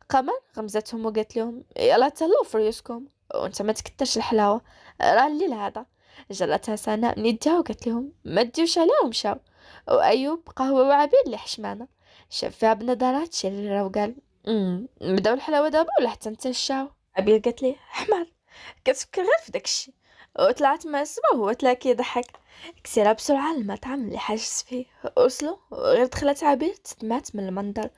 قمر غمزتهم وقالت لهم يلا تهلاو في ريوسكم وانت ما تكترش الحلاوه راه الليل هذا. جرتها سناء من يدها وقالت لهم ما تديوش عليها ومشاو. وايوب بقى هو وعبير اللي حشمانه شاف فيها بنظرات شريره وقال نبداو الحلاوه دابا ولا حتى نتعشاو. عبير قالت لي حمار كتفكر غير في داكشي. وطلعت مع السما وهو تلا كيضحك. كسيرة بسرعة للمطعم اللي حاجز فيه. وصلوا غير دخلت عبير تصدمات من المنظر،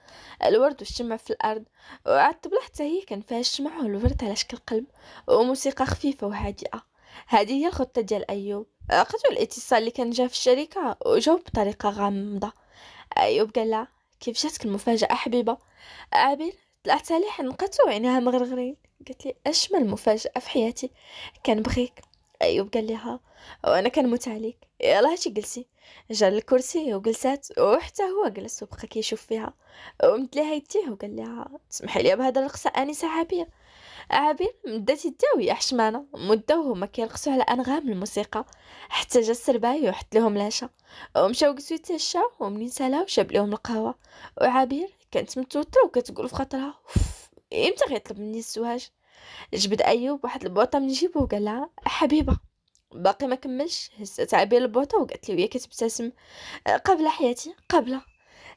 الورد والشمع في الأرض. وعاد الطبلة حتى هي كان فيها الشمع والورد على شكل قلب وموسيقى خفيفة وهادئة. هذه هي الخطة ديال أيوب. عقدوا الاتصال اللي كان جا في الشركة وجاوب بطريقة غامضة. أيوب قال لها كيف جاتك المفاجأة حبيبة. عبير طلعت عليه حنقته وعينيها مغرغرين. قالت لي أجمل مفاجأة في حياتي كنبغيك. أيوب قال لها وأنا كنموت عليك. يلا هاتي جلسي. جا الكرسي وجلسات وحتى هو جلس وبقى كيشوف فيها ومد ليها يديه وقال لها تسمحي لي بهذا الرقصة آنسة عبير. عبير مدات يدها وهي حشمانة مداو هما كيرقصوا على أنغام الموسيقى حتى جا السرباي وحط لهم العشاء ومشاو جلسوا يتعشاو. ومنين سالاو جاب لهم القهوة. وعبير كانت متوترة وكتقول في خاطرها امتى غيطلب مني الزواج. جبد ايوب واحد البوطه من جيبه وقال لها حبيبه. باقي ما كملش هزت عبير البوطه وقالت لي وهي كتبتسم قبل حياتي قبل.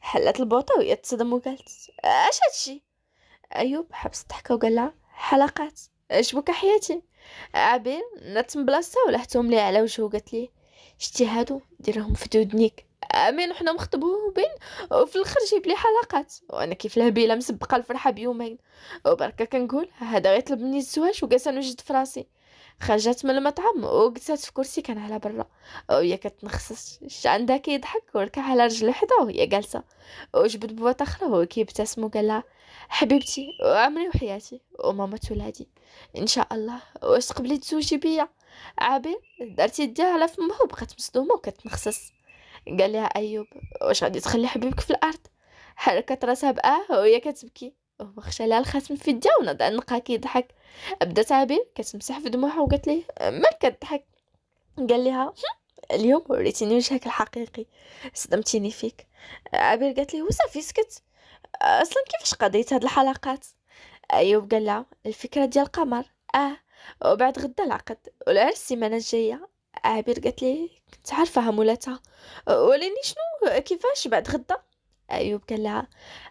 حلت البوطه وهي تصدم وقالت اش هادشي. ايوب حبس الضحكه وقال لها حلقات عجبك حياتي. عبير نات من بلاصتها ولحتهم لي على وجهه وقالت لي شتي هادو ديرهم في دودنيك امين وحنا مخطبوبين وفي الاخر جيب لي حلقات وانا كيف الهبيله مسبقه الفرحه بيومين. وبركه كنقول هذا غيطلب مني الزواج وجالسه نوجد في راسي. خرجت من المطعم وجلست في كرسي كان على برا وهي كتنخصص اش عندها كيضحك وركع على رجل وحده وهي جالسه. وجبد بواط اخرى وهو كيبتسم وقال لها حبيبتي وعمري وحياتي ومامة ولادي ان شاء الله. واش تقبلي تزوجي بيا؟ عابر درتي يديها على فمها وبقات مصدومه وكتنخسس. قال لها ايوب: واش غادي تخلي حبيبك في الارض؟ حركت راسها وهي كتبكي. هو خشى لها الخاتم في يدها ونض عنقها كيضحك. بدات عابر كتمسح في دموعها وقالت ليه: مالك كضحك؟ قال لها: اليوم وريتيني وجهك الحقيقي، صدمتيني فيك. عابر قالت لي: وصافي سكت، اصلا كيفاش قضيت هاد الحلقات؟ ايوب قال لها: الفكره ديال القمر. اه، وبعد غدا العقد والعرس السيمانه الجايه. عابر قالت لي: كنت عارفاها مولاتها، وليني شنو كيفاش بعد غدا؟ ايوب قال لها: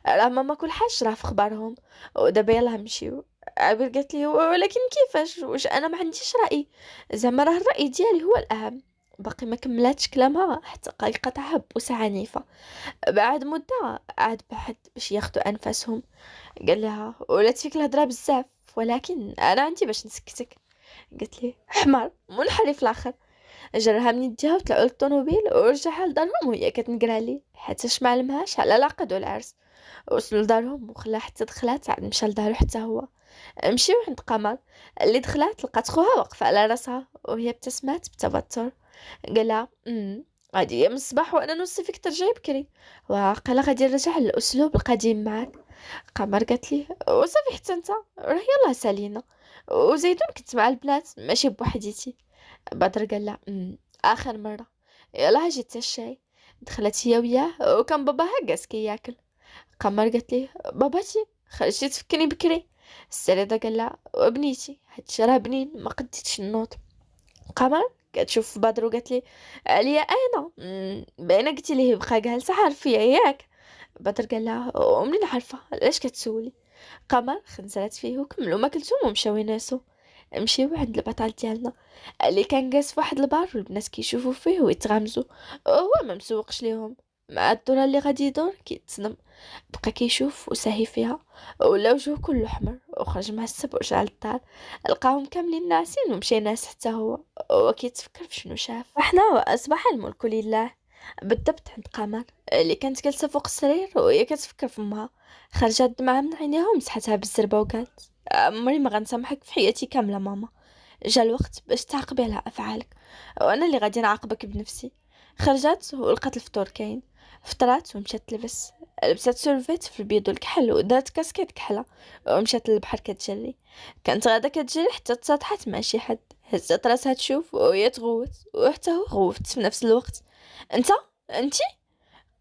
راه ماما كل حاجه راه في خبارهم، ودابا يلاه نمشيو. عابر قالت لي: ولكن كيفاش؟ واش انا ما عنديش راي؟ زعما راه الراي ديالي هو الاهم. باقي ما كملاتش كلامها حتى قطعها ببوسه عنيفه. بعد مده عاد بعد باش ياخدوا انفاسهم. قال لها: ولات فيك الهضره بزاف، ولكن انا عندي باش نسكتك. قالت لي: حمار منحرف الاخر. جرها من يديها وطلعوا للطوموبيل ورجعها لدارهم وهي كتنقرا ليه حتى ما علمهاش على العقد والعرس. وصلوا لدارهم وخلاها حتى دخلات، عاد مشى لدارو حتى هو. مشيو عند قمر. اللي دخلت لقات خوها واقفه على راسها وهي ابتسمات بتوتر. قالها: غادي من الصباح وانا نوصي فيك ترجعي بكري، وقال غادي نرجع للاسلوب القديم معاك. قمر قالت لي: وصافي حتى انت راه يلاه سالينا، وزيدون كنت مع البنات ماشي بوحديتي. بدر قال لها: اخر مره يلاه جيت الشاي. دخلت هي وياه وكان باباها جالس كياكل. قمر قالت لي: باباتي خرجتي تفكني بكري. السريدة قال لها: وبنيتي هادشي راه بنين ما قديتش النوض. قمر كتشوف في بدر وقالت لي: عليا انا باينه قلتي ليه بقى جالسه عارفيه ياك؟ بدر قال لها: ومنين عارفه علاش كتسولي؟ قمر خنزرت فيه وكملوا ما كلثوم ومشاو يناسو. مشيو عند البطل ديالنا اللي كان جالس في واحد البار والبنات كيشوفوا فيه ويتغمزوا، وهو ما مسوقش ليهم. مع الدورة اللي غادي يدور كيتصدم، بقى كيشوف وساهي فيها، ولا وجهه كله حمر، وخرج معصب ورجع للدار. لقاهم كاملين ناعسين ومشى ناس حتى هو كيتفكر في شنو شاف. احنا واصبح الملك لله. بالضبط عند قمر اللي كانت جالسه فوق السرير وهي كتفكر في امها. خرجت دمعة من عينيها ومسحتها بالزربه وقالت: عمري ما غنسامحك في حياتي كامله ماما. جا الوقت باش تعاقبي على افعالك، وانا اللي غادي نعاقبك بنفسي. خرجت ولقات الفطور كاين. فطرات ومشات تلبس. لبست سورفيت في البيض والكحل ودارت كاسكيت كحله ومشات للبحر كتجري. كانت غادا كتجري حتى تصادحت مع شي حد. هزت راسها تشوف وهي تغوت، وحتى هو غوت في نفس الوقت. انت انتي؟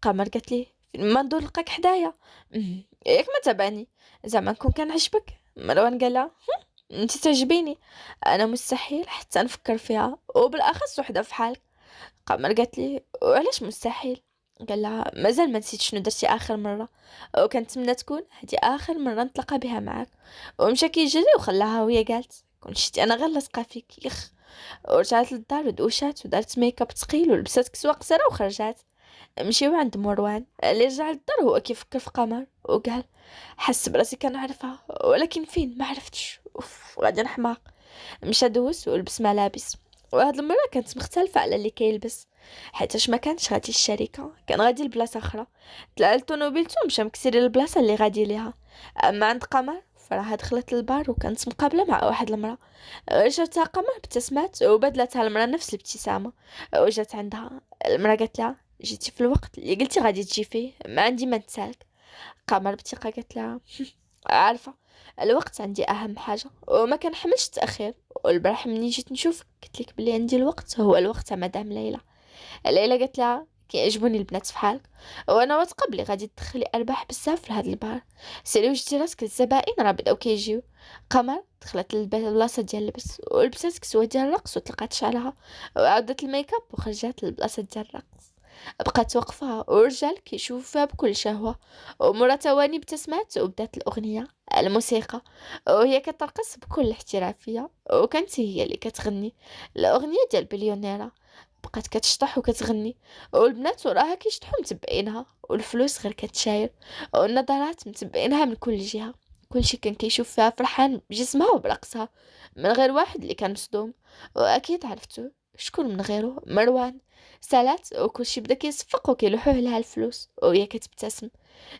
قمر قالت لي: ما ندور لقاك حدايا. ياك ما تابعني زعما نكون كنعجبك؟ مروان قالها: انتي تعجبيني، انا مستحيل حتى نفكر فيها، وبالاخص وحده في حالك. قمر قالت لي: وعلاش مستحيل؟ قال لها: مازال ما نسيت شنو درتي اخر مره، وكنتمنى تكون هذه اخر مره نتلاقى بها معك. ومشى كيجري وخلاها وهي قالت: كون شتي انا غير لاصقه فيك يخ. ورجعت للدار ودوشات ودارت ميكاب ثقيل ولبست كسوه قصيره وخرجت. مشيو عند مروان اللي رجع للدار هو كيفكر في قمر وقال: حس براسي كنعرفها ولكن فين ما عرفتش، اوف غادي نحماق. مشى دوز ولبس ملابس، وهاد المره كانت مختلفه على اللي كيلبس، حيتاش ما كانش غادي الشركه، كان غادي لبلاصه اخرى. طلع لطونوبيلتو ومشى مكسري للبلاصه اللي غادي ليها. اما عند قمر فراها دخلت للبار وكانت مقابله مع واحد المراه. جاتها قمر ابتسمات وبدلتها المراه نفس الابتسامه. وجات عندها المراه قالت لها: جيتي في الوقت اللي قلتي غادي تجي فيه، ما عندي ما نسالك. قمر بثقه قالت لها: عارفه الوقت عندي اهم حاجه وما كنحملش التاخير، والبارح ملي جيت نشوفك قلت لك بلي عندي الوقت هو الوقت تاع مدام ليلى. ليلى قالت لها: كيعجبوني البنات فحالك، وانا واثقه بلي غادي تدخلي ارباح بزاف لهاد البار. سيري وجدي راسك للزبائن راه بداو كيجيو. قمر دخلت للبلاصه ديال اللبس ولبست كسوه ديال الرقص وطلقات شعرها وعاودت الميكاب وخرجت للبلاصه ديال الرقص. بقات واقفه والرجال كيشوفوا فيها بكل شهوه، ومرا ثواني ابتسمات وبدات الاغنيه الموسيقى وهي كترقص بكل احترافيه، وكانت هي اللي كتغني الاغنيه ديال بليونيرا. بقات كتشطح وكتغني، والبنات وراها كيشطحوا متبعينها، والفلوس غير كتشاير، والنظرات متبعينها من كل جهه. كلشي كان كيشوف فيها فرحان بجسمها وبرقصها، من غير واحد اللي كان مصدوم. واكيد عرفتو شكون من غيره؟ مروان. سالات وكلشي بدا كيصفق وكيلوحوا عليها الفلوس وهي كتبتسم.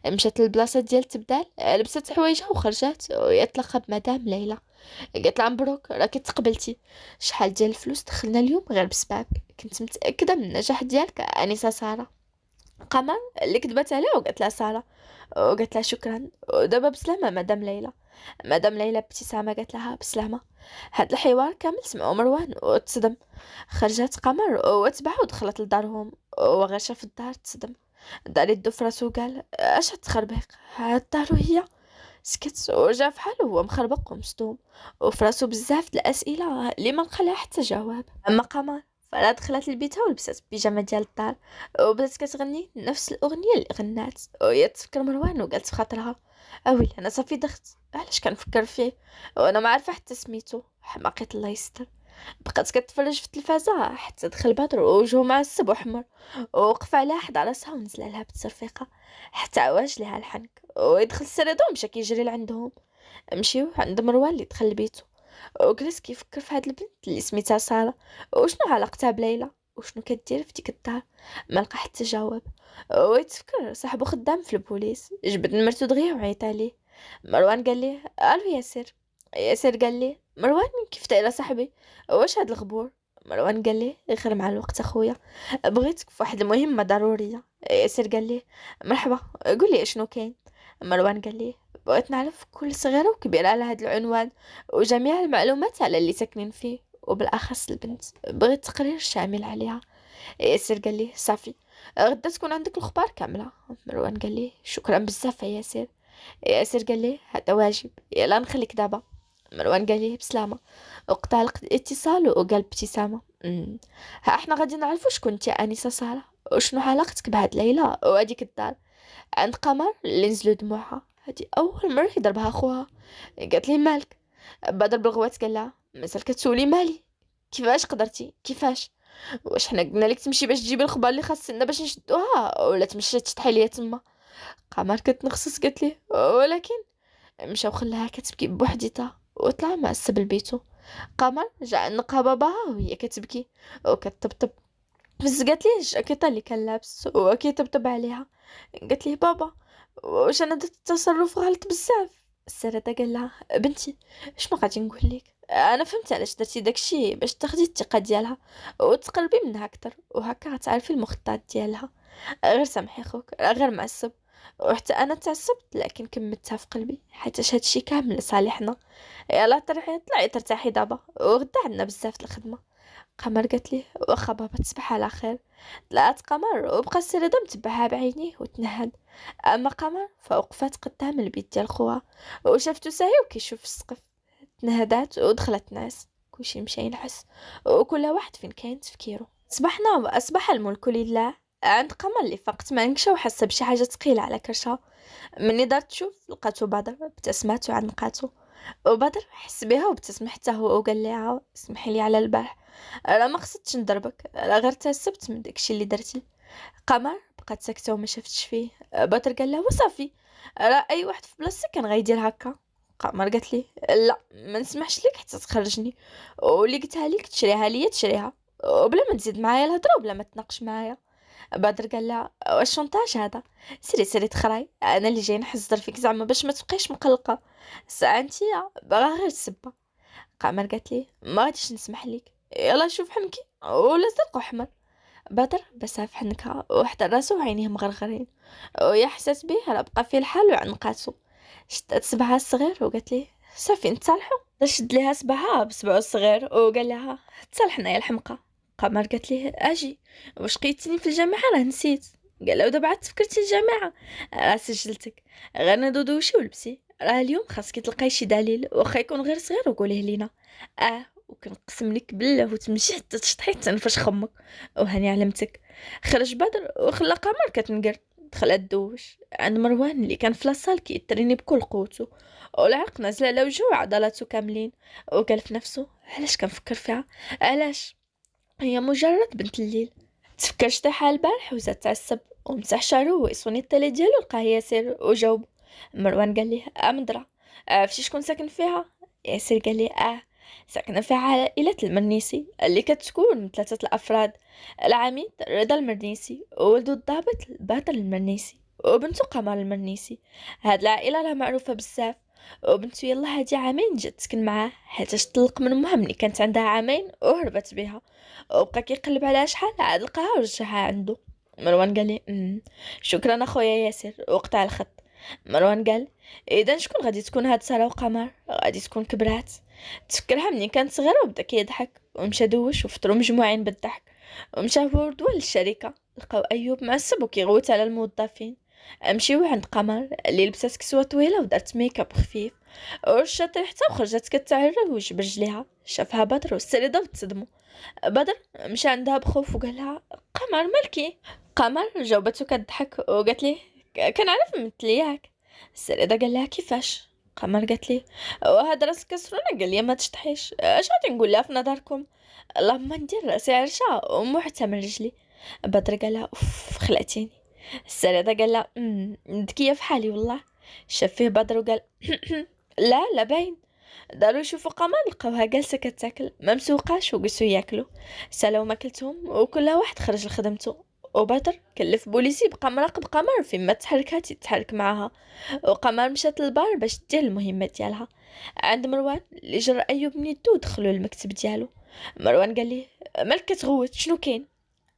مشات للبلاصه ديال التبدال، لبست حوايجها وخرجت وهي تلقى بمدام ليلى. قالت لها مبروك راكي تقبلتي. شحال ديال الفلوس دخلنا اليوم غير بسببك، كنت متاكده من النجاح ديالك انسه ساره. قمر اللي كذبت عليها وقالت لها ساره، وقالت لها شكرا ودابا بسلامه مدام ليلى. مدام ليلى بابتسامه قالت لها بسلامه. هاد الحوار كامل سمعوا مروان وتصدم. خرجت قمر وتبعها ودخلت لدارهم، وغير شاف الدار تصدم. دار يدو في راسو وقال اش هتخربيق، هاد الدار هي. سكت وجا في حاله هو مخربق ومصدوم وفراسو بزاف د الاسئله اللي ما لقى لها حتى جواب. اما قمر فلا دخلت لبيتها ولبست بيجامه ديال الدار وبدات كتغني نفس الاغنيه اللي غنات، وهي تفكر مروان وقالت في خاطرها اويلي انا صافي دخت، علاش كنفكر فيه وانا ما عارفه حتى سميتو، حماقيت الله يستر. بقات كتفرج في التلفازه حتى دخل بدر ووجهو معصب وحمر، ووقف عليها حدا راسها ونزل عليها بالتصرفيقه حتى عواج ليها الحنك، ويدخل السريده ومشى كيجري لعندهم. مشيو عند مروان اللي دخل لبيتو وجلس كيفكر في هاد البنت اللي سميتها ساره، وشنو علاقتها بليلى وشنو كدير في ديك الدار. ما لقى حتى جواب، ويتفكر صاحبو خدام في البوليس جبد مرتو دغيا وعيط عليه. مروان قال ليه الو ياسر. ياسر قال ليه مروان كيف دايره صاحبي، واش هاد الغبور؟ مروان قال ليه غير مع الوقت اخويا، بغيتك في واحد المهمه ضروريه. ياسر قال ليه مرحبا قول لي اشنو كاين. مروان قال ليه بغيت نعرف كل صغيره وكبيره على هاد العنوان وجميع المعلومات على اللي ساكنين فيه، وبالاخص البنت بغيت تقرير شامل عليها. ياسر قال ليه صافي غدا تكون عندك الاخبار كامله. مروان قال ليه شكرا بزاف يا ياسر. ياسر قال ليه هذا واجب، يلا نخليك دابا. مروان قال ليه بسلامه وقطع الاتصال وقال بابتسامه ها احنا غادي نعرفوا شكون انت انسه ساره وشنو علاقتك بهاد ليلى وهاديك الدار. عند قمر اللي نزلوا دموعها، هادي اول مره يضربها خوها. قالت لي مالك؟ بدر بالغوات قال لها مازال كتسولي مالي؟ كيفاش قدرتي كيفاش؟ واش حنا قلنا لك تمشي باش تجيبي الخبار اللي خاصنا باش نشدوها ولا تمشيت تحيليها تما؟ قمر كتنخصص قالت لي ولكن مشى وخلاها كتبكي بوحديتها وطلع معصب لبيتو. قمر جا عنقها باباها وهي كتبكي وكتطبطب، بس قالت ليه الجاكيطه اللي كان لابس وكيطبطب عليها. قالت ليه بابا واش انا درت تصرف غلط بزاف؟ السردة قال لها بنتي شنو غادي نقول لك، انا فهمت علاش درتي داكشي باش تاخدي الثقه ديالها وتقربي منها اكثر وهكا غتعرفي المخططات ديالها. غير سامحي خوك راه غير معصب، وحتى انا تعصبت لكن كملتها في قلبي حيت هادشي كامل لصالحنا. يلا طلعي ترتاحي دابا وغدا عندنا بزاف د الخدمه. قمر قالت ليه واخا بابا تصبح على خير. طلعت قمر وبقى السردة متبعها بعينيه وتنهد. اما قمر فوقفات قدام البيت ديال خوها وشافتو ساهي وكيشوف السقف. تنهدات ودخلت ناس كلشي مشى ينعس وكل واحد فين كاين تفكيرو. صبحنا واصبح الملك لله. عند قمر اللي فقت منكشه وحاسه بشي حاجه ثقيله على كرشها. مني دارت تشوف لقاتو بدر ابتسمات وعنقاتو، وبدر حس بها وابتسم حتى هو وقال لها اسمحي لي على البارح، راه ما قصدتش نضربك، راه غير تعصبت من داكشي اللي درتي. قمر بقات ساكته وما شافتش فيه. بدر قال لها وصافي راه اي واحد في بلاصتي كان غيدير هكا. قمر قالت لي لا ما نسمحش لك حتى تخرجني، واللي قلتها لك تشريها ليا تشريها وبلا ما تزيد معايا الهضره وبلا ما تناقش معايا. بدر قال لها واش شونطاج هذا؟ سيري تخراي، انا اللي جاي نحذر فيك زعما باش ما تبقيش مقلقه، ساعه نتيا باغا غير تسبه. قمر قالت لي ما غاديش نسمح لك، يلا شوف حنكي ولا زرق احمر. بدر بسها في حنكها وحتى راسو وعينيه مغرغرين، ويا حسات بيه راه بقى في الحال وعنقاتو. شدت صبعها الصغير وقالت لي صافي نتصالحوا. شد ليها صبعها بصبعو الصغير وقال لها تصالحنا يا الحمقى. قمر قالت ليه اجي واش قيتيني في الجامعه راه نسيت. قال لها ودابا عاد تفكرتي الجامعه، راه سجلتك غير ندودوشي ولبسي، راه اليوم خاصك تلقاي شي دليل واخا يكون غير صغير وقوليه لينا. وكنقسم لك بالله وتمشي حتى تشطحي تنفش خمك وهاني علمتك. خرج بدر وخلى قمر كتنقر. دخلت دوش عند مروان اللي كان في لاصال كيتريني بكل قوته والعرق نازل على وجهه وعضلاته كاملين، وقال في نفسه علاش كنفكر فيها، علاش هي مجرد بنت الليل. تفكر شطيحة البارح وزاد تعصب ومسح شعرو ويصوني التالي ديالو لقاه ياسر وجاوب. مروان قال ليه مدرة عرفتي شكون ساكن فيها؟ ياسر قال ليه ساكنة في عائلة المرنيسي اللي كتكون من 3 الأفراد: العميد رضا المرنيسي، وولده الضابط بادر المرنيسي، وبنته قمر المرنيسي. هاد العائلة راه معروفة بزاف، وبنته يلا هادي عامين جات تسكن معاه حيتاش طلق من امها ملي كانت عندها عامين وهربت بها، وبقى كيقلب عليها شحال عاد لقاها ورجعها عنده. مروان قال لي شكرا اخويا ياسر وقطع الخط. مروان قال: اذا شكون غادي تكون هاد ساره وقمر؟ غادي تكون كبرات. تفكرها مني كانت صغيره وبدا كيضحك، ومشى دوش وفطروا مجموعين بالضحك. ومشى هو وردوان للشركه، لقاو ايوب معصب وكيغوت على الموظفين. مشيو عند قمر اللي لبست كسوه طويله ودارت ميكاب خفيف ورشات ريحتها وخرجت كتعرج برجليها. شافها بدر والسريده وتصدموا. بدر مشى عندها بخوف وقال لها: قمر مالكي؟ قمر جاوبته كتضحك وقالت ليه: كنعرف مثلياك. السريده قال لها: كيفاش؟ قمر قالت ليه: وهاد راسك كسرونه. قال لي: ما تشطحيش، اش غادي نقول لها في نظركم؟ اللهم ندير راسي عرشه ومو حتى من رجلي. بدر قال لها: اوف خلعتيني. السريده قال لها: ذكيه في حالي والله. شاف فيه بدر وقال: لا باين. داروا يشوفوا قمر لقاوها جالسه كتاكل ما مسوقاش وجلسوا ياكلوا. سالاو ماكلتهم وكل واحد خرج لخدمته، وبدر كلف بوليسي يبقى مراقب قمر فين ما تحركات يتحرك معاها. وقمر مشات للبار باش دير المهمه ديالها عند مروان اللي جر ايوب من يدو ودخلوا للمكتب ديالو. مروان قال ليه: مالك كتغوت شنو كاين؟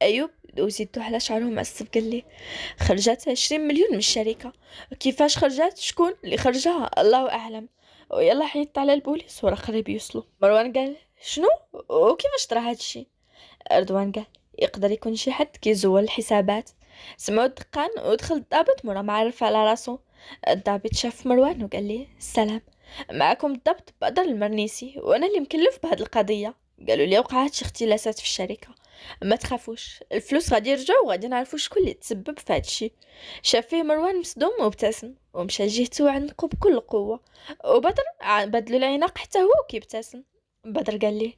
ايوب دوز يدو على شعره معصب قال ليه: خرجت 20 مليون من الشركه. كيفاش خرجت؟ شكون اللي خرجها؟ الله اعلم. ويلا حيدت على البوليس وراه قريب يوصلوا. مروان قال: شنو وكيفاش طرا هادشي؟ رضوان قال: يقدر يكون شي حد كيزول الحسابات. سمعوا الدقان ودخل الضابط مورا معرف على راسو. الضابط شاف مروان وقال ليه: السلام، معكم الضبط بدر المرنيسي وانا اللي مكلف بهاد القضيه. قالوا لي وقعت شي اختلاسات في الشركه، ما تخافوش الفلوس غادي يرجعوا وغادي نعرفوا شكون اللي تسبب في هادشي. شاف فيه مروان مصدوم وابتسم ومشى لجهته عنقو بكل قوه، وبدر بدلو العناق حتى هو وكيبتسم. بدر قال ليه: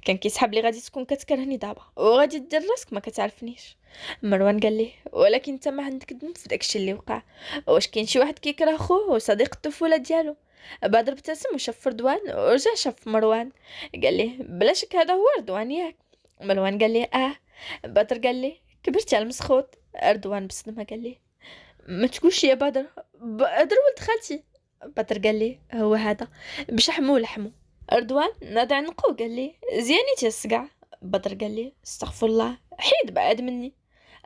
كان كيسحب لي غادي تكون كتكرهني دابا وغادي دير راسك ما كتعرفنيش. مروان قال ليه: ولكن انت ما عندك ذنب في داكشي اللي وقع. واش كاين شي واحد كيكره خوه وصديق الطفوله ديالو؟ بدر ابتسم وشاف رضوان ورجع شاف مروان. قال ليه: بلا شك هذا هو رضوان ياك؟ مروان قال ليه: بدر قال ليه: كبرتي على المسخوط. رضوان بصدمه قال ليه: ما تقولش يا بدر، بدر ولد خالتي. بدر قال ليه: هو هذا بشحمو ولحمو. رضوان نادى عنقو وقال ليه: زيانيتي الصقع. بدر قال ليه: استغفر الله، حيد بعد مني.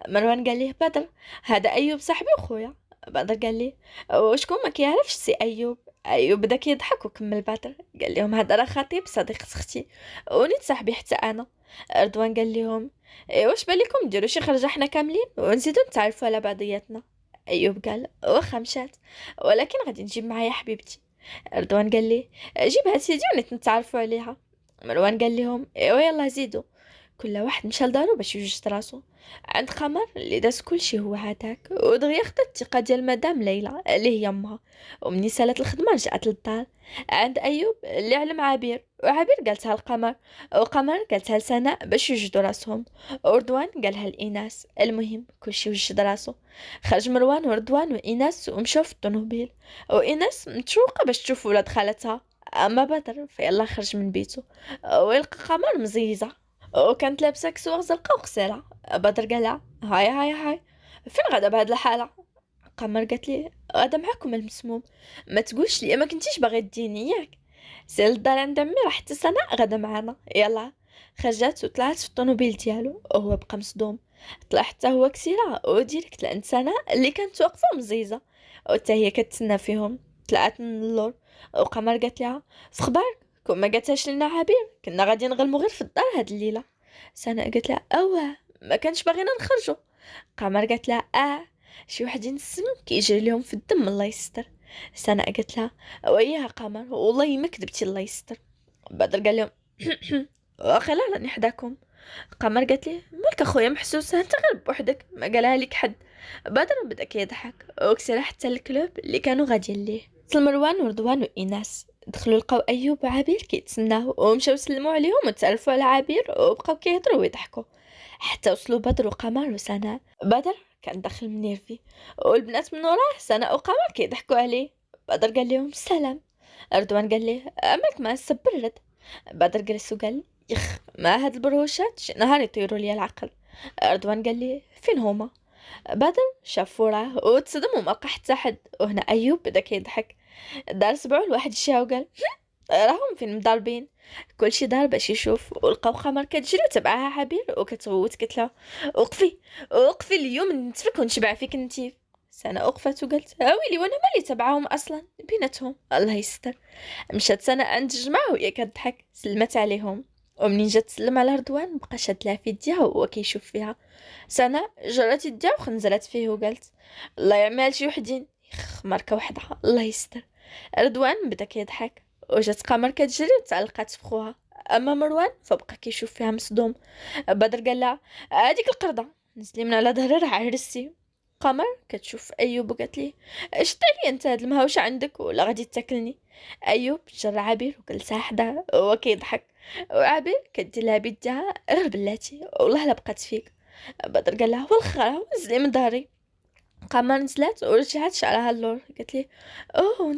مروان قال ليه: بدر هذا ايوب صاحبي وخويا. بدر قال ليه: وشكون ما كيعرفش سي ايوب؟ ايوب بدا كيضحك وكمل بدر قال لهم: هذا راه خطيب صديقة اختي ونيت صاحبي حتى انا. رضوان قال لهم: واش بالكم نديرو شي خرجه حنا كاملين ونزيدو نتعرفوا على بعضياتنا؟ ايوب قال: واخا مشات، ولكن غادي نجيب معايا حبيبتي. رضوان قال ليه: جيبها سيدي ونيت نتعرفوا عليها. مروان قال لهم: ايوا يلا زيدوا. كل واحد مشى لدارو باش يوجد راسو. عند قمر اللي داز كلشي هو هداك، ودغيا خدات الثقه ديال مدام ليلى اللي هي امها، ومني سالات الخدمه رجعت للدار. عند ايوب اللي علم عبير، وعبير قالتها لقمر، وقمر قالتها لسناء باش يوجدوا راسهم، ورضوان قالها لإيناس. المهم كلشي وجد راسو. خرج مروان ورضوان وإيناس ومشاو في الطوموبيل، وإيناس متشوقه باش تشوف ولاد خالتها. اما بدر فيلا خرج من بيته ويلقى قمر مزيزه وكانت لابسه كسوه زرقاء وقصيره. بدر قالها: هاي فين غادا بهاد الحاله؟ قمر قالت لي: غادا معاكم المسموم، ما تقولش لي ما كنتيش باغي تديني ياك. سير للدار عند عمي راه حتى سناء غادا معانا. يلا خرجت وطلعت في الطوموبيل ديالو وهو بقى مصدوم. طلع حتى هو كسيره وديريكت لعند سناء اللي كانت واقفه مزيزه وحتى هي كتسنى فيهم. طلعت من اللور وقمر قالت لها: فخبار كون ما قالتهاش لنا عبير كنا غادي نغلمو غير في الدار هاد الليله. سناء قالت لها: اوه ما كانش باغينا نخرجوا. قمر قالت لها: شي وحدين السم كيجري لهم في الدم الله يستر. سناء قالت لها: وياها قمر والله ما كذبتي الله يستر. بدر قال لهم: واخا لا راني حداكم. قمر قالت لي: مالك اخويا محسوس انت غير بوحدك ما قالها لك حد. بدر بدا كيضحك وكسر حتى الكلوب اللي كانوا غاديين ليه. وصل مروان ورضوان وإيناس دخلوا لقاو ايوب وعبير كيتسناو ومشاو سلموا عليهم وتعرفوا على عبير وبقاو كيهضروا ويضحكوا حتى وصلوا بدر وقمر وسناء. بدر كان داخل منيرفي والبنات من وراه سناء وقمر كيضحكوا عليه. بدر قال لهم: السلام. رضوان قال ليه: مالك ما برد؟ بدر جلس وقال يخ ما هاد البروشات شي نهار يطيروا لي العقل. رضوان قال لي فين هما؟ بدر شاف وراه وتصدم وما لقى حتى حد، وهنا ايوب بدا كيضحك، دار صبعو لواحد الشيء وقال راهم فين مضاربين. كلشي دار باش يشوف، ولقاو خمر كتجري وتبعها عبير وكتغوت قالتلها وقفي وقفي اليوم نتفك ونشبع فيك نتيف. سنة وقفت وقالت ويلي وانا مالي تبعهم اصلا بيناتهم الله يستر. مشات سنة عند الجماعة وهي كتضحك، سلمت عليهم، ومنين جات تسلم على رضوان بقى شاد لها في يديها وهو كيشوف فيها. سنة جرات يديها وخنزرت فيه وقالت الله يعمل شي وحدين يخ ماركة وحدها الله يستر. رضوان بدا كيضحك، وجات قمر كتجري وتعلقات في خوها، اما مروان فبقى كيشوف فيها مصدوم. بدر قال لها هذيك القرده نزلي من على ظهري راه عرستي. قمر كتشوف ايوب وقالت ليه اش طالي انت هاد المهوش عندك ولا غادي تاكلني؟ ايوب جر عبير وجلسها حداه وهو كيضحك، وعبير كدير لها بيدها غير بلاتي والله لا بقات فيك. بدر قال لها والخرا نزلي من ظهري. قمر نزلات ورجعت شعرها اللور قالت ليه اوه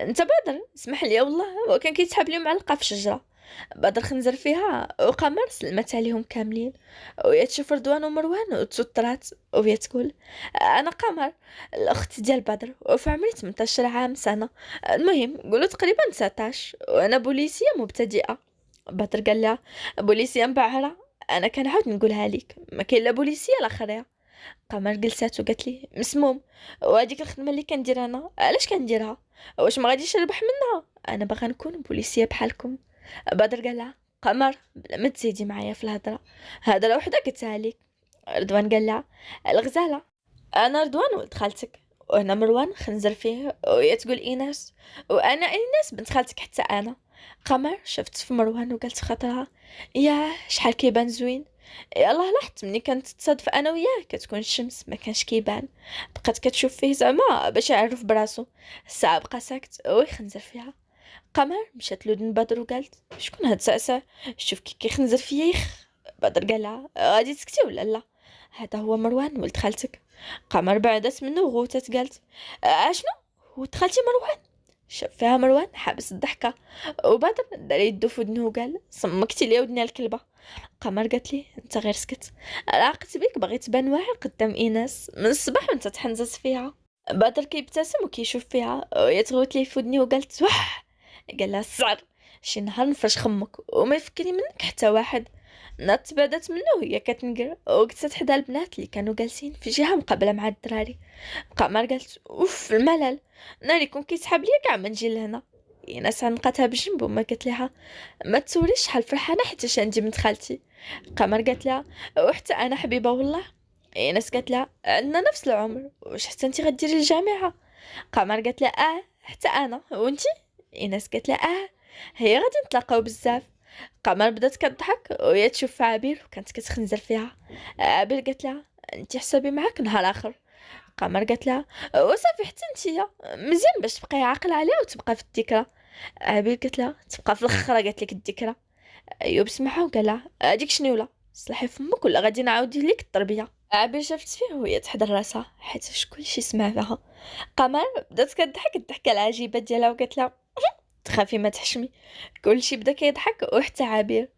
انت بدر اسمح لي والله وكان كيسحب لي معلقه في شجره. بدر خنزر فيها وقمر سلمت عليهم كاملين، وهي تشوف رضوان ومروان وتوترات وهي تقول انا قمر الاخت ديال بدر وفي عمري 18 عام سنه، المهم قولوا تقريبا 19 وانا بوليسيه مبتدئه. بدر قال لها بوليسيه مبعره؟ انا كنعاود نقولها لك ما كاين لا بوليسيه لا خريه. قمر جلسات وقالت لي مسموم، وهذيك الخدمه اللي كندير انا علاش كنديرها؟ واش ما غاديش نربح منها؟ انا باغا نكون بوليسيه بحالكم. بدر قال لها قمر بلا ما تزيدي معايا في الهضره، هضره وحده قلتها لك. رضوان قال لها الغزاله انا رضوان ولد خالتك، وانا مروان خنزر فيه وهي تقول ايناس، وانا ايناس بنت خالتك حتى انا. قمر شفت في مروان وقالت في خاطرها ياه شحال كيبان زوين. يلاه لاحظت ملي كانت تصادف انا وياه كتكون الشمس ما كانش كيبان، بقات كتشوف فيه زعما باش يعرف براسو. الساعه بقى ساكت ويخنزر فيها. قمر مشات لودن بدر وقالت شكون هاد سعسع شوف كي كيخنزر فيا يخ. بدر قالها غادي تسكتي ولا لا؟ هذا هو مروان ولد خالتك. قمر بعدت منه وغوتت قالت اشنو ولد خالتي مروان؟ شاف فيها مروان حابس الضحكه، وبدر دار يدو في ودنه وقال صمكتي لي ودني الكلبه. قمر قالت لي انت غير سكت، علاقت بك باغي تبان واعر قدام ايناس من الصباح وانت تحنزز فيها. بدر كيبتسم وكيشوف فيها وهي تغوت لي في ودني وقالت وح. قال لها السعر شي نهار نفرش خمك وما يفكري منك حتى واحد. نات تبادت منه وهي كتنقر وقلت حدا البنات اللي كانوا جالسين في جهه مقابله مع الدراري. قمر قالت اوف الملل، ناري يكون كيسحب ليا كاع ما نجي لهنا. ناس عنقتها بجنب وما قالت لها ما تصوريش شحال فرحانه حيت عندي بنت خالتي. قمر قالت لها وحتى انا حبيبه والله. ناس قالت لها عندنا نفس العمر واش حتى انت غديري الجامعه؟ قمر قالت لها حتى انا وانتي؟ ناس قالت لها هي غادي نتلاقاو بزاف. قمر بدات كتضحك وهي تشوف في عبير وكانت كتخنزر فيها. عبير قالت لها انت حسابي معاك نهار اخر. قمر قالت لها وصافي حتى نتيا مزيان باش تبقاي عاقل عليها وتبقى في الذكرى. عبير قالت لها تبقى في الاخره قالت لك الذكرى. ايوب سمعها وقال لها هذيك شنيوله صلحي فمك ولا غادي نعاود لك التربيه. عبير شافت فيه وهي تحضر راسها حيت كلشي سمع فيها. قمر بدات كتضحك الضحكه العجيبه ديالها وقالت لها تخافي ما تحشمي. كلشي بدا كيضحك وحتى عبير.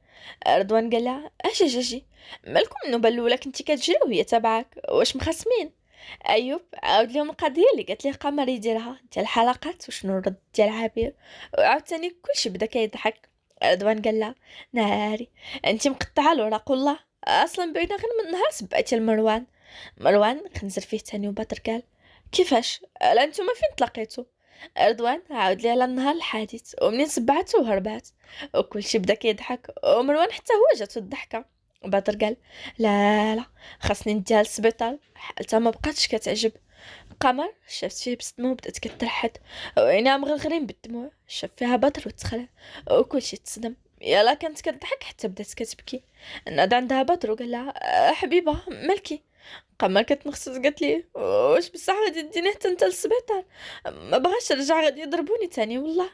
رضوان قال لها اجي مالكم النوبه الاولى كنتي كتجري وهي تبعك واش مخاسمين؟ ايوب عاود لهم القضيه اللي قالت ليه قمر يديرها ديال الحلقات وشنو الرد ديال عبير، وعاود تاني كلشي بدا كيضحك. رضوان قال لها ناري انت مقطعه الوراق والله اصلا بعينا غير من نهار سبعتي لمروان. مروان خنزر فيه تاني وبدر قال كيفاش لا نتوما فين تلاقيتو؟ رضوان عاود لي على النهار الحادث ومنين سبعته وهربات، وكلشي بدا كيضحك ومروان حتى هو جاتو الضحكه. بدر قال لا خاصني نديها للسبيطار حتى ما بقاتش كتعجب. قمر شافت فيه بصدمه وبدات كترحد وعينيها مغرغرين بالدموع. شاف فيها بدر وتخلع وكلشي تصدم. يلا كانت كتضحك حتى بدات كتبكي. نادى عندها بدر وقال لها حبيبه مالكي؟ قمر كتنخصص قالت لي واش بصح غادي تديني حتى انت للسبيطار؟ ما بغاش نرجع غادي يضربوني تاني والله.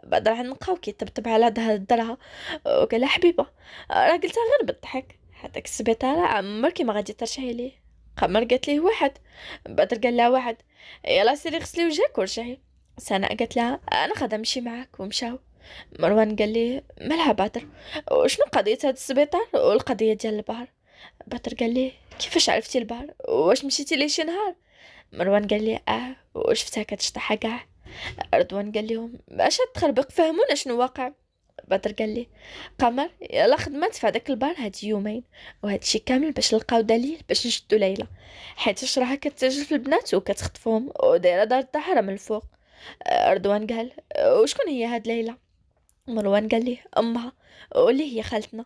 بعد راح نبقاو كيطبطب على ظهرها وقال لها حبيبه راه قلتها غير بالضحك هذاك السبيطار عمرك ما غادي ترجعي ليه. قمر قالت ليه واحد. بدر قال لها واحد. يلا سيري غسلي وجهك ورجعي. سناء قالت لها انا غادا نمشي معاك ومشاو. مروان قال لي مالها بدر، وشنو قضية هاد السبيطار والقضية ديال البحر؟ بدر قال لي كيفاش عرفتي البحر؟ واش مشيتي ليه شي نهار؟ مروان قال لي وشفتها كتشطح كاع. رضوان قال لهم باش تخربق فهمونا شنو واقع. بدر قال لي قمر يلا خدمات في هذاك البار هاد يومين، وهاد الشي كامل باش نلقاو دليل باش نشدو ليلى، حيت راها كتاجر في البنات وكتخطفهم ودايره دار الدحرة من الفوق. رضوان قال وشكون هي هاد ليلى؟ مروان قال لي امها، واللي هي خالتنا.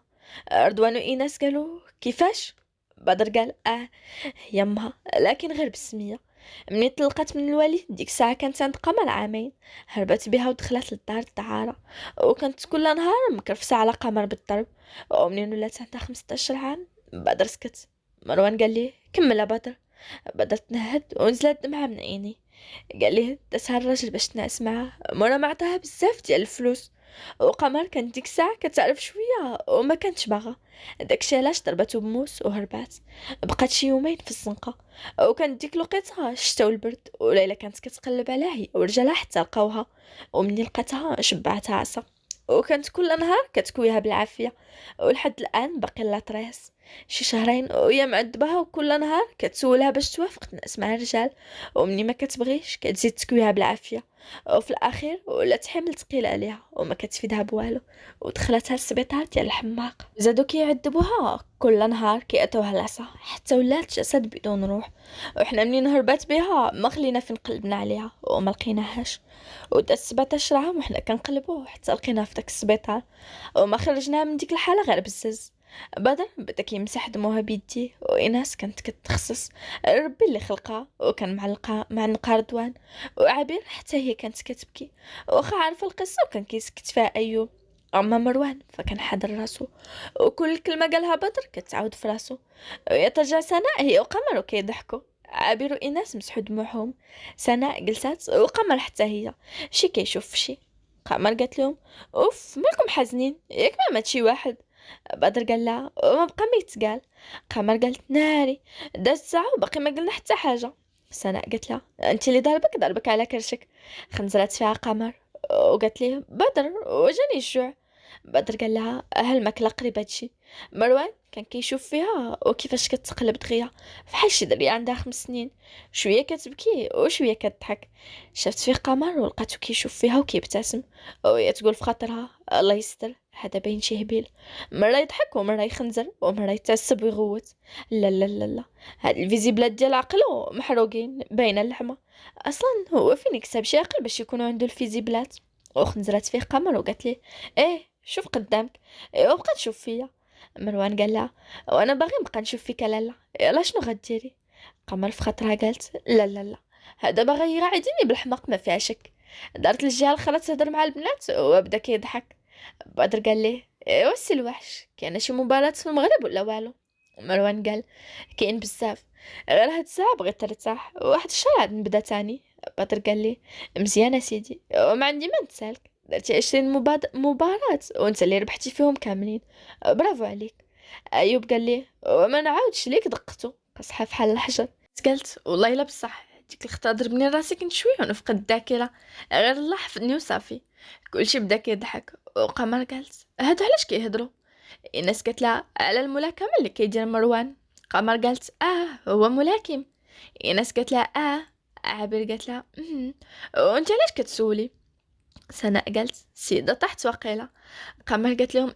رضوان وايناس قالوا كيفاش؟ بدر قال هي امها لكن غير بالسميه. منين تلقات من الوالد ديك الساعه كانت عند قمر عامين، هربت بها ودخلت للدار الدعاره، وكانت كل نهار مكرفسه على قمر بالضرب. ومنين ولات عندها 15 عام بدر سكت. مروان قال لي كمل يا بدر. بدر تنهد ونزلت دمعة من عيني. قال لي دسها الراجل باش تنعس معاه، مرة ما عطاها بزاف ديال الفلوس، وقمر كانت ديك الساعة كتعرف شوية وما كانتش باغا. داكشي علاش ضرباتو بموس وهربات. بقات شي يومين في الزنقة، وكانت ديك الوقيته الشتا والبرد، وليلى كانت كتقلب عليها هي ورجالها حتى لقاوها، ومني لقاتها شبعتها عصا، وكانت كل نهار كتكويها بالعافية، ولحد الآن باقي لا طريس. شي شهرين وهي معذبها، وكل نهار كتسولها باش توافق تنعس مع الرجال، ومني ما كتبغيش كتزيد تكويها بالعافية، وفي الاخير ولات حمل ثقيل عليها وما كتفيدها بوالو، ودخلتها للسبيطار ديال الحماق. زادو كيعذبوها كل نهار كيعطيوها العصا حتى ولات جسد بدون روح. وحنا منين هربات بها ما خلينا فين قلبنا عليها وما لقيناهاش، ودات 17 عام وحنا كنقلبو حتى لقيناها في داك السبيطار، وما خرجناها من ديك الحاله غير بالزز. بدر بدا كيمسح دموها بيديه، وايناس كانت كتخصص ربي اللي خلقها، وكان معلقه رضوان وعبير حتى هي كانت كتبكي، واخا عارفه القصه وكان كيسكت فيها ايوب. اما مروان فكان حاضر راسو، وكل كلمه قالها بدر كتعاود في راسو. ويترجع سناء هي وقمر وكيضحكوا. عبير وإناس مسحوا دموعهم. سناء جلسات وقمر حتى هي شي كيشوف في شي. قمر قالت لهم اوف مالكم حزنين ياك ما مات شي واحد؟ بدر قال لها وما بقى ما يتقال. قمر قالت ناري داز ساعه وباقي ما قلنا حتى حاجه. سناء قالت لها انت اللي ضربك على كرشك. خنزرات فيها قمر وقالت ليه بدر وجاني الجوع. بدر قال لها هالماكله قريبه تجي. مروان كان كيشوف فيها وكيفاش كتقلب دغيا فحال شي دريه عندها 5 سنين، شويه كتبكي وشويه كتضحك. شافت فيه قمر ولقاتو كيشوف فيها وكيبتسم، وهي تقول في خاطرها الله يستر هذا باين شي هبيل، مره يضحك ومره يخنزر ومره يتعصب ويغوت. لا لا لا لا، هاد الفيزيبلات ديال عقلو محروقين باينه اللحمه. اصلا هو فين يكسب شي عقل باش يكونوا عنده الفيزيبلات؟ وخنزرات فيه قمر وقالت ليه شوف قدامك. وبقى تشوف فيا. مروان قال لها وانا باغي نبقى نشوف فيك لالا، يلا شنو غديري؟ قمر في خاطرها قالت لا لا لا، هذا باغي يقعدني بالحماق ما فيها شك. دارت للجهه الاخرى تهضر مع البنات وبدا كيضحك. بدر قال ليه ايوا السي الوحش كاينه شي مباراة في المغرب ولا والو؟ مروان قال كاين بزاف، غير هاد الساعه بغيت ترتاح واحد الشهر عاد نبدا تاني. بدر قال ليه مزيان سيدي وما عندي ما نتسالك، درتي 20 مباراة وانت اللي ربحتي فيهم كاملين، برافو عليك. ايوب قال ليه وما نعاودش ليك دقتو قصحه فحال الحجر. قالت والله الا بصح ديك الخطا ضربني راسي كنت شويه ونفقد الذاكره، غير الله حفظني وصافي. كلشي بدا كيضحك. وقمر قالت هادو علاش كيهضروا؟ الناس قالت لها على الملاكمه اللي كيدير مروان. قمر قالت هو ملاكم. الناس قالت لها عابر قالت لها وانت علاش كتسولي؟ سناء قالت سيدة طحت وقيلة. قمر قالت لهم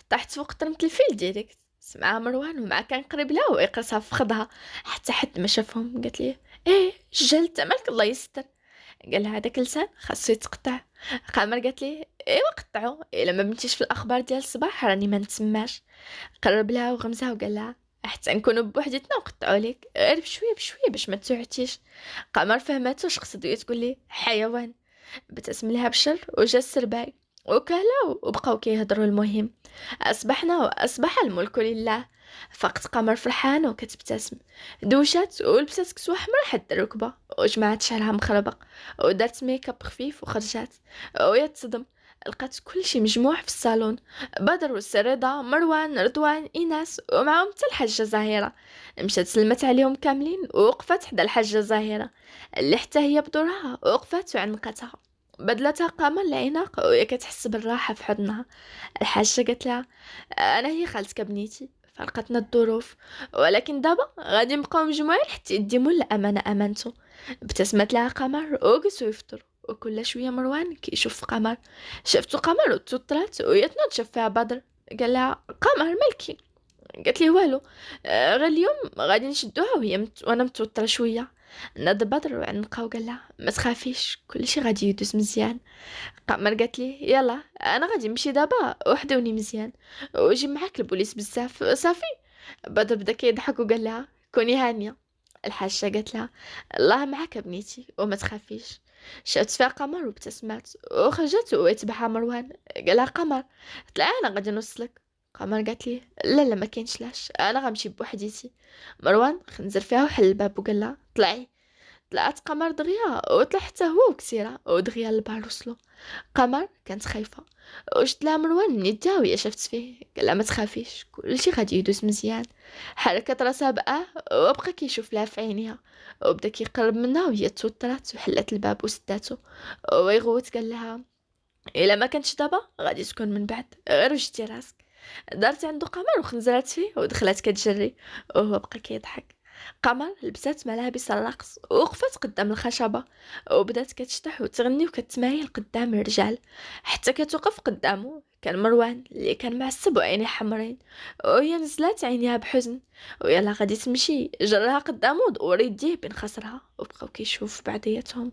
طحت فوق طرمت الفيل ديريكت. سمعها مروان ومع كان قريب لها ويقرصها في خدها حتى حد ما شافهم. قالت ليه جلت مالك الله يستر. قال لها هذاك لسان خاصو يتقطع. قمر قالت ليه ايوا قطعو الا ما بنتيش في الاخبار ديال الصباح راني ما نتسماش. قرب لها وغمزها وقال لها حتى نكونوا بوحدتنا وقطعوا لك غير بشويه بشويه باش ما تسوعتيش. قمر فهماتو واش قصدو تقول ليه حيوان. بتسم لها بالشر وجا السرباي وكلاو وبقاو كيهضروا. المهم اصبحنا واصبح الملك لله. فقط قمر فرحانه وكتبتسم، دوشات ولبسات كسوه حمراء حد الركبه وجمعت شعرها مخربق ودارت ميكاب خفيف وخرجات. وهي تصدم لقات كل شيء مجموع في الصالون، بدر والسي رضا مروان رضوان ايناس ومعهم حتى الحاجه زهيره. مشات سلمت عليهم كاملين ووقفت حدا الحاجه زهيره اللي حتى هي بدورها وقفت وعنقتها بدلتها قمر العناق وهي كتحس بالراحة في حضنها. الحاجة قالت لها: أنا هي خالتك بنيتي، فرقتنا الظروف، ولكن دابا غادي نبقاو مجموعين حتى يديموا الأمانة أمانته. ابتسمت لها قمر وجلسوا يفطروا، وكل شوية مروان كيشوف في قمر. شافتو قمر وتوترات وهي تنوض فيها بدر. قال لها: قمر مالكي؟ قالت لي: والو، غير اليوم غادي نشدوها وانا متوتره شويه. ناض بدر وعنقها وقال لها: ما تخافيش، كلشي غادي يدوز مزيان. قمر قالت لي: يلا انا غادي نمشي دابا، وحدوني مزيان وجي معاك البوليس بزاف صافي. بدر بدا كيضحك وقال لها: كوني هانيه. الحاجه قالت لها: الله معاك بنيتي وما تخافيش. شافت فيها قمر وابتسمات وخرجت ويتبعها مروان. قالها: قمر طلعي انا غادي نوصلك. قمر قالت لي: لا لا، ما كاينش لاش، انا غنمشي بوحديتي. مروان خنزر فيها وحل الباب وقال لها: طلعي. طلعت قمر دغيا وطلع حتى هو وكسيرة ودغيا للبار وصلوا. قمر كانت خايفة وشت لها مروان من يدها وهي شافت فيه. قال لها: ما تخافيش، كلشي غادي يدوز مزيان. حركت راسها بقى وبقى كيشوف لها في عينيها، وبدا كيقرب منها وهي توترات وحلت الباب وسداتو ويغوت. قال لها: الا ما كانتش دابا غادي تكون من بعد، غير وجدتي راسك. دارت عنده قمر وخنزرات فيه ودخلت كتجري وهو بقى كيضحك. قمر لبسات ملابس الرقص ووقفت قدام الخشبة وبدات كتشطح وتغني وكتمايل قدام الرجال حتى كتوقف قدامه. كان مروان اللي كان معصب وعينيه حمرين، وهي نزلات عينيها بحزن ويلا غادي تمشي. جرها قدامه ودور يديه بين خصرها وبقاو كيشوف بعضياتهم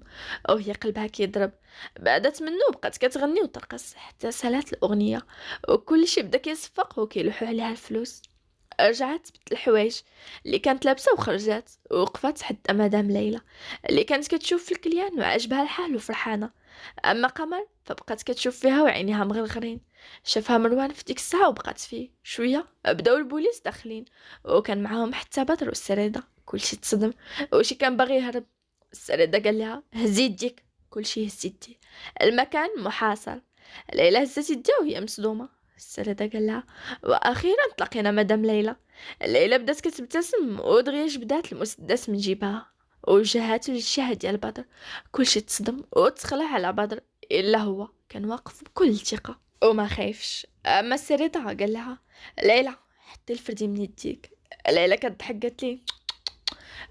وهي قلبها كيضرب. بعدت منه وبقات كتغني وترقص حتى سالات الأغنية وكل شي بدا كيصفق وكيلوحوا عليها الفلوس. رجعت بدت الحوايج اللي كانت لابسه وخرجت ووقفت حتى مدام ليلى اللي كانت كتشوف في الكليان وعجبها الحال وفرحانه. اما قمر فبقات كتشوف فيها وعينيها مغرغرين. شافها مروان في ديك الساعه وبقات فيه شويه. بداو البوليس داخلين وكان معاهم حتى بدر والسريده. كلشي تصدم وشي كان باغي يهرب. السريده قال لها: هزي يديك. كلشي هز يديه، المكان محاصر. ليلى هزت يديها وهي مصدومه. السريده قال لها: واخيرا تلاقينا مدام ليلى. ليلى بدات كتبتسم ودغيا جبدات المسدس من جيبها وجهاتو للجهه ديال بدر. كلشي تصدم وتخلع على بدر الا هو كان واقف بكل ثقه وما خايفش. اما السريده قال لها: ليلى حطي الفردي من يديك. ليلى كتضحك قالت لي: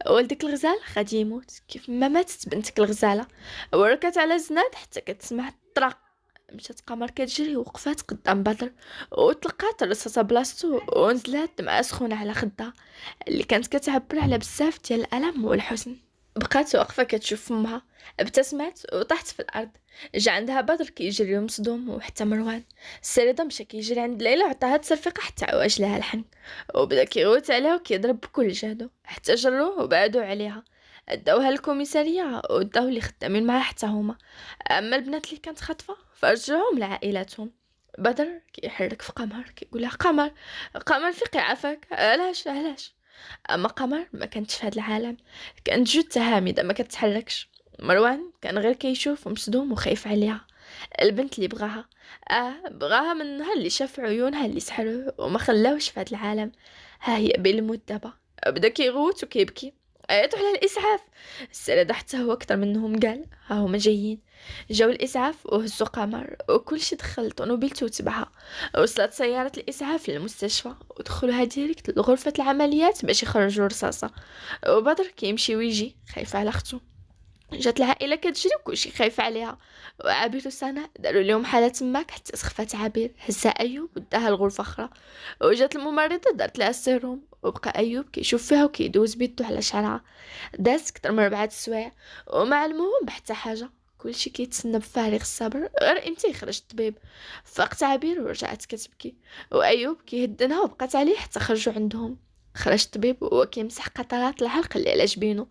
ولدك الغزال غادي يموت كيف ما ماتت بنتك الغزاله. وركت على زناد حتى كتسمع الطرق. مشات قمر كتجري ووقفات قدام بدر وطلقات رصاصة بلاصتو ونزلات دمعة سخونة على خدها اللي كانت كتعبر على بزاف ديال الألم والحزن. بقات واقفة كتشوف فمها. ابتسمات وطاحت في الأرض. جا عندها بدر كيجري مصدوم وحتى مروان. السريدة مشى كيجري عند ليلى وعطاها تصرفيقة حتى عواج لها الحن وبدا كيغوت عليها وكيضرب بكل جهدو حتى جروه وبعدوا عليها. داوها الكوميسارية وداو اللي خدامين معاها حتى هما. اما البنات اللي كانت خاطفه فرجعوهم لعائلاتهم. بدر كيحرك في قمر كيقول لها: قمر قمر فيقي عافاك، علاش؟ اما قمر ما كانتش في هذا العالم، كانت جثه هامده ما كتتحركش. مروان كان غير كيشوف ومصدوم وخايف عليها. البنت اللي بغاها بغاها من نهار اللي شاف عيونها اللي سحروه وما خلاوش في هذا العالم. ها هي بين الموت دابا. بدا كيغوت وكيبكي. عيطوا على الاسعاف. السريدة حتى هو اكثر منهم قال: ها هما جايين. جاو الاسعاف وهزوا قمر وكلشي دخل طونوبيلته وتبعها. وصلت سيارة الاسعاف للمستشفى ودخلوها ديريكت لغرفة العمليات باش يخرجوا رصاصة. وبدر كيمشي ويجي خايف على اختو. جات العائله كتجري وكلشي خايف عليها. وعابر وسناء داروا لهم حاله تماك حتى سخفات عابر. هزها ايوب وداها لغرفه اخرى. وجات الممرضه دارت لها السيروم وبقى ايوب كيشوف فيها وكيدوز بيدو على شعرها. داز كتر من 4 سوايع وما علموهم بحتى حاجه. كلشي كيتسنى بفارغ الصبر غير امتى يخرج الطبيب. فاقت عبير ورجعت كتبكي وايوب كيهدنها وبقات عليه حتى خرجوا عندهم. خرج الطبيب وهو كيمسح قطرات العرق اللي على جبينه.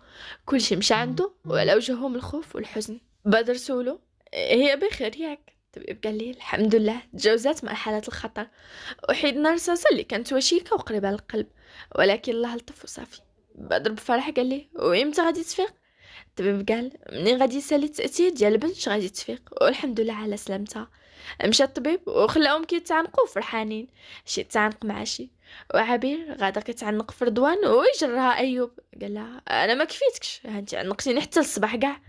كلشي مشى عنده وعلى وجههم الخوف والحزن. بدر سولو: هي بخير ياك؟ الطبيب قال لي: الحمد لله تجاوزات مرحلة الخطر وحيدنا رصاصة اللي كانت وشيكة وقريبة للقلب، ولكن الله لطف وصافي. بدر بفرح قال لي: وإمتى غادي تفيق؟ الطبيب قال: منين غادي يسالي التأثير ديال البنت غادي تفيق والحمد لله على سلامتها. مشى الطبيب وخلاهم كيتعانقوا فرحانين، شي تعانق مع شي. وعبير غادا كتعنق في رضوان ويجرها ايوب، قال لها انا ما كفيتكش، انت عنقتيني حتى الصباح كاع.